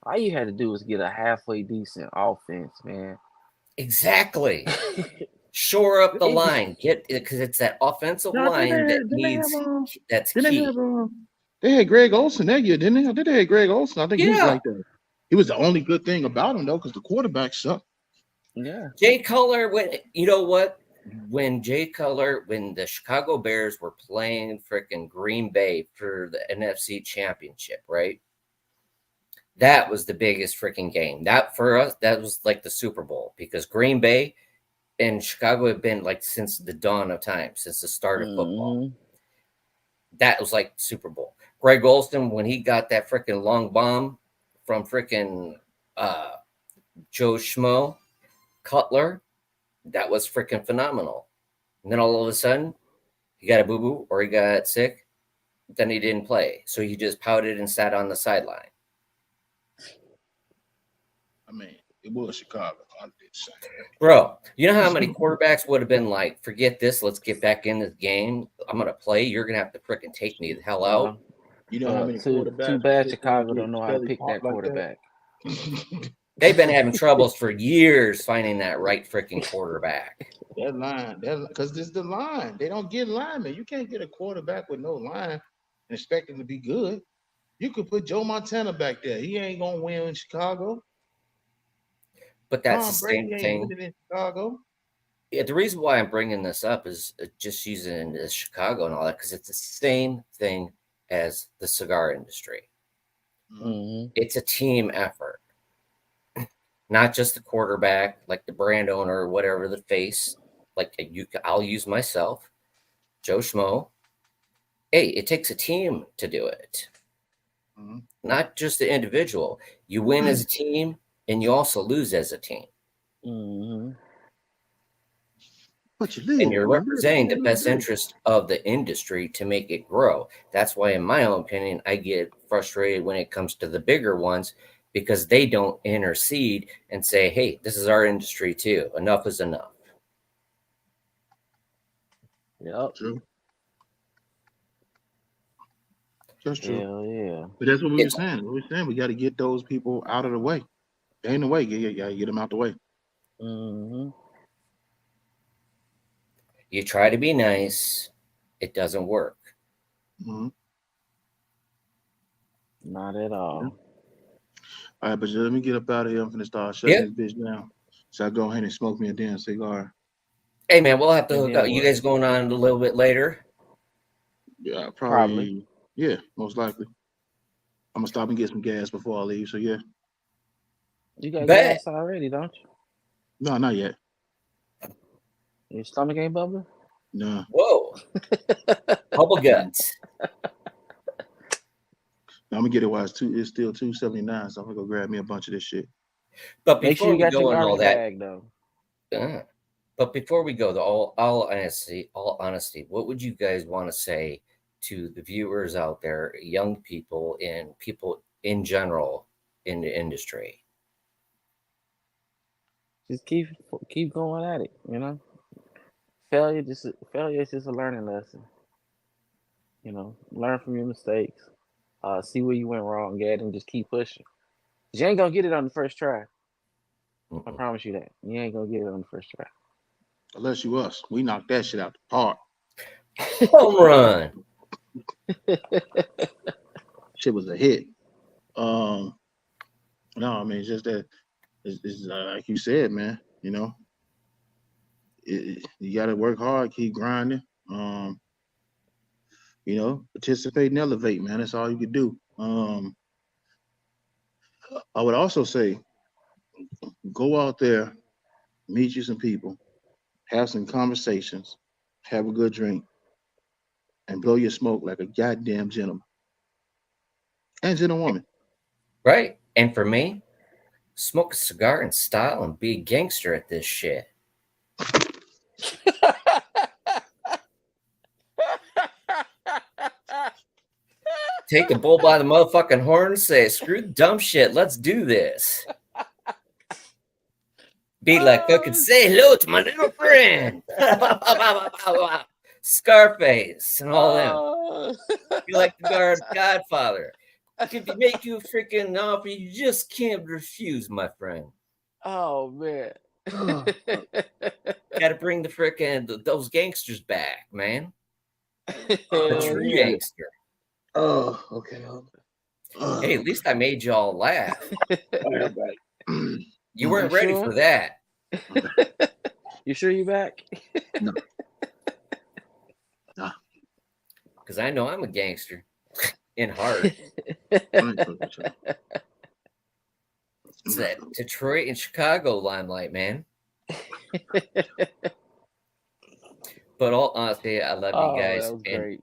S3: All you had to do was get a halfway decent offense, man.
S1: Exactly. Shore up the line. Get it, because it's that offensive line that needs. That's key.
S2: They had Greg Olsen that year, didn't they? They had Greg Olsen. I think he was like that. He was the only good thing about him, though, because the quarterback sucked.
S3: Yeah.
S1: Jay Cutler, you know what? When the Chicago Bears were playing freaking Green Bay for the NFC Championship, right? That was the biggest freaking game. That for us, that was like the Super Bowl, because Green Bay and Chicago have been like since the dawn of time, since the start of football. That was like Super Bowl. Greg Olsen, when he got that freaking long bomb from freaking Joe Schmo Cutler, that was freaking phenomenal. And then all of a sudden, he got a boo-boo or he got sick. Then he didn't play. So he just pouted and sat on the sideline.
S2: I mean, it was Chicago.
S1: Bro, you know how many quarterbacks would have been like, forget this, let's get back in this game. I'm going to play. You're going to have to freaking take me the hell out.
S2: You know how many quarterbacks?
S3: Too bad Chicago don't know how to pick that quarterback.
S1: They've been having troubles for years finding that right freaking quarterback.
S2: That line, because this is the line. They don't get linemen. You can't get a quarterback with no line and expect him to be good. You could put Joe Montana back there. He ain't gonna win in Chicago.
S1: But that's
S2: Tom
S1: the
S2: Brady
S1: same
S2: ain't
S1: thing.
S2: winning in Chicago.
S1: Yeah, the reason why I'm bringing this up is just using this Chicago and all that, because it's the same thing as the cigar industry.
S3: Mm-hmm.
S1: It's a team effort, not just the quarterback, like the brand owner or whatever, the face. Like I'll use myself, Joe Schmo. Hey, it takes a team to do it, not just the individual. You win as a team, and you also lose as a team.
S3: Mm-hmm.
S2: But you live,
S1: And you're
S2: man.
S1: representing the best interest of the industry to make it grow. That's why, in my own opinion, I get frustrated when it comes to the bigger ones because they don't intercede and say, hey, this is our industry too. Enough is enough.
S3: Yep.
S2: True. That's true.
S3: Hell yeah.
S2: But that's what we were saying. What we're saying, we got to get those people out of the way. They ain't the way. You got to get them out the way.
S3: Mm-hmm.
S1: You try to be nice, it doesn't work.
S2: Mm-hmm.
S3: Not at all.
S2: Yeah. All right, but let me get up out of here. I'm finna start shutting this bitch down. So I go ahead and smoke me a damn cigar.
S1: Hey, man, we'll have to hook up. You guys going on a little bit later?
S2: Yeah, probably. Yeah, most likely. I'm gonna stop and get some gas before I leave. So yeah.
S3: You got gas already, don't you?
S2: No, not yet.
S3: Your stomach ain't bubbling?
S2: No.
S1: Whoa. Bubble guts.
S2: I'm gonna get it while it's still $2.79. So I'm gonna go grab me a bunch of this shit.
S1: But
S3: make sure you got your garbage bag though.
S1: But before we go, all honesty, what would you guys want to say to the viewers out there, young people and people in general in the industry?
S3: Just keep going at it, you know. Failure is just a learning lesson. You know, learn from your mistakes. See where you went wrong at and just keep pushing. You ain't gonna get it on the first try. I promise you that. You ain't gonna get it on the first try.
S2: Unless you us. We knocked that shit out the park.
S1: Home run.
S2: Shit was a hit. No, I mean it's just that it's like you said, man. You know, you got to work hard, keep grinding. You know, participate and elevate, man. That's all you can do. I would also say, go out there, meet you some people, have some conversations, have a good drink, and blow your smoke like a goddamn gentleman and gentlewoman.
S1: Right. And for me, smoke a cigar in style and be a gangster at this shit. Take the bull by the motherfucking horn and say, screw the dumb shit. Let's do this. Be like, fucking say hello to my little friend. Scarface and all them. Be like the Godfather. If you make you a freaking offer, you just can't refuse, my friend.
S3: Oh, man.
S1: Got to bring the freaking those gangsters back, man. The true gangster.
S2: Oh, okay.
S1: Hey, at least I made y'all laugh. You weren't ready for that.
S3: You sure you back?
S2: No.
S1: Because I know I'm a gangster in heart. It's that Detroit and Chicago limelight, man. But all honesty, I love you guys.
S3: That was great.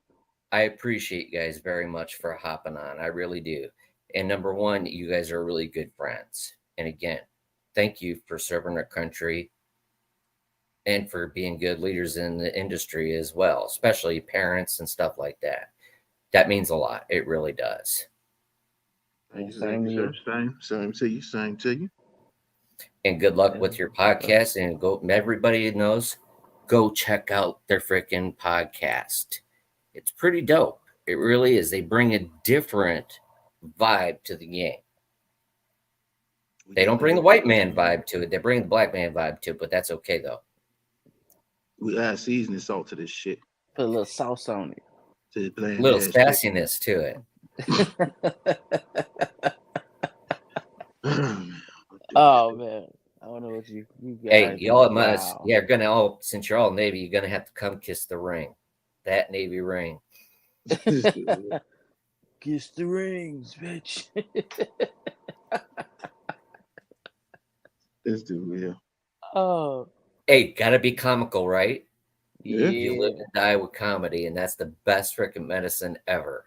S1: I appreciate you guys very much for hopping on. I really do. And number one, you guys are really good friends. And again, thank you for serving our country and for being good leaders in the industry as well, especially parents and stuff like that. That means a lot. It really does.
S2: Same to you.
S1: And good luck with your podcast. And everybody knows, go check out their freaking podcast. It's pretty dope. It really is. They bring a different vibe to the game. They don't bring the white man vibe to it. They bring the black man vibe to it, but that's okay though.
S2: We add seasoning salt to this shit.
S3: Put a little sauce on it.
S2: To
S1: A little sassiness to it.
S3: Oh man, I don't know what you guys.
S1: Hey, y'all must. Yeah, gonna all since you're all Navy, you're gonna have to come kiss the ring, that Navy ring.
S3: Kiss the rings, bitch.
S2: This dude, yeah.
S3: Oh,
S1: Hey, gotta be comical, right?
S2: Yeah.
S1: You live and die with comedy, and that's the best freaking medicine ever.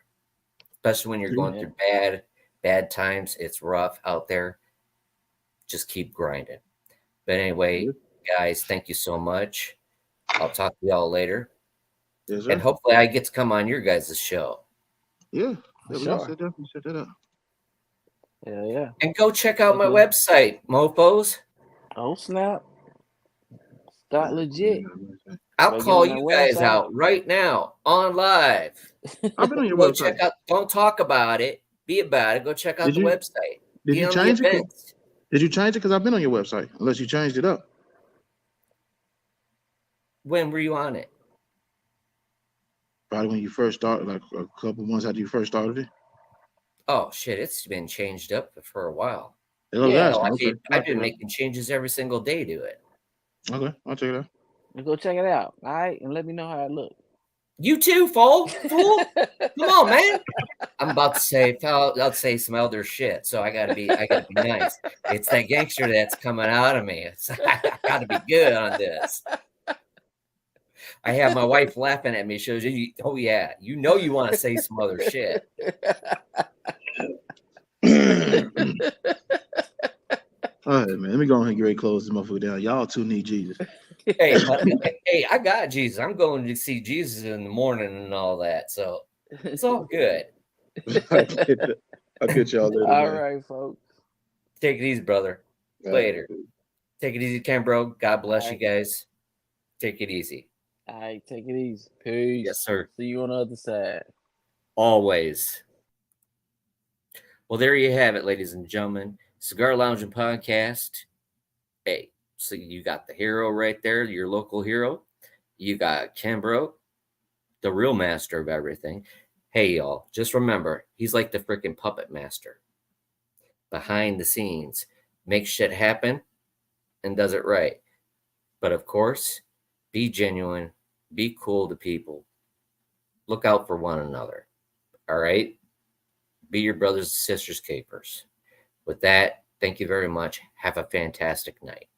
S1: Especially when you're going through bad times. It's rough out there. Just keep grinding. But anyway, guys, thank you so much. I'll talk to y'all later.
S2: Yes, sir.
S1: And hopefully I get to come on your guys' show.
S2: Yeah.
S3: For
S2: We
S3: sure.
S2: set that up.
S3: Yeah.
S1: And go check out my website, mofos.
S3: Oh snap! Got legit.
S1: I'll call you guys out right now on live.
S2: I've been on your
S1: Go
S2: website.
S1: check out. Don't talk about it. Be about it. Go check out the website.
S2: Did you change it? Did you change it? Because I've been on your website. Unless you changed it up.
S1: When were you on it?
S2: Probably when you first started, like a couple months after you first started it.
S1: Oh shit! It's been changed up for a while.
S3: Yeah,
S1: I've been making changes every single day to it.
S2: Okay, I'll check it out.
S3: Go check it out, all right, and let me know how it looks.
S1: You too, fool! Come on, man. I'm about to say, I'll say some elder shit, so I gotta be nice. It's that gangster that's coming out of me. I gotta be good on this. I have my wife laughing at me. Shows you, oh yeah, you know you want to say some other shit.
S2: All right, man. Let me go ahead and get ready to close this motherfucker down. Y'all too need Jesus.
S1: Hey, I got Jesus. I'm going to see Jesus in the morning and all that, so it's all good.
S2: I'll get y'all later.
S3: All right, folks.
S1: Take it easy, brother. Later. Take it easy, Kenbro. God bless you guys. Take it easy.
S3: All right, take it easy. Peace.
S1: Yes, sir.
S3: See you on the other side.
S1: Always. Well, there you have it, ladies and gentlemen. Cigarloungin Podcast. Hey, so you got the hero right there, your local hero. You got Kenbro, the real master of everything. Hey, y'all, just remember, he's like the freaking puppet master. Behind the scenes, makes shit happen and does it right. But of course, be genuine, be cool to people. Look out for one another. All right? Be your brothers and sisters keepers. With that, thank you very much. Have a fantastic night.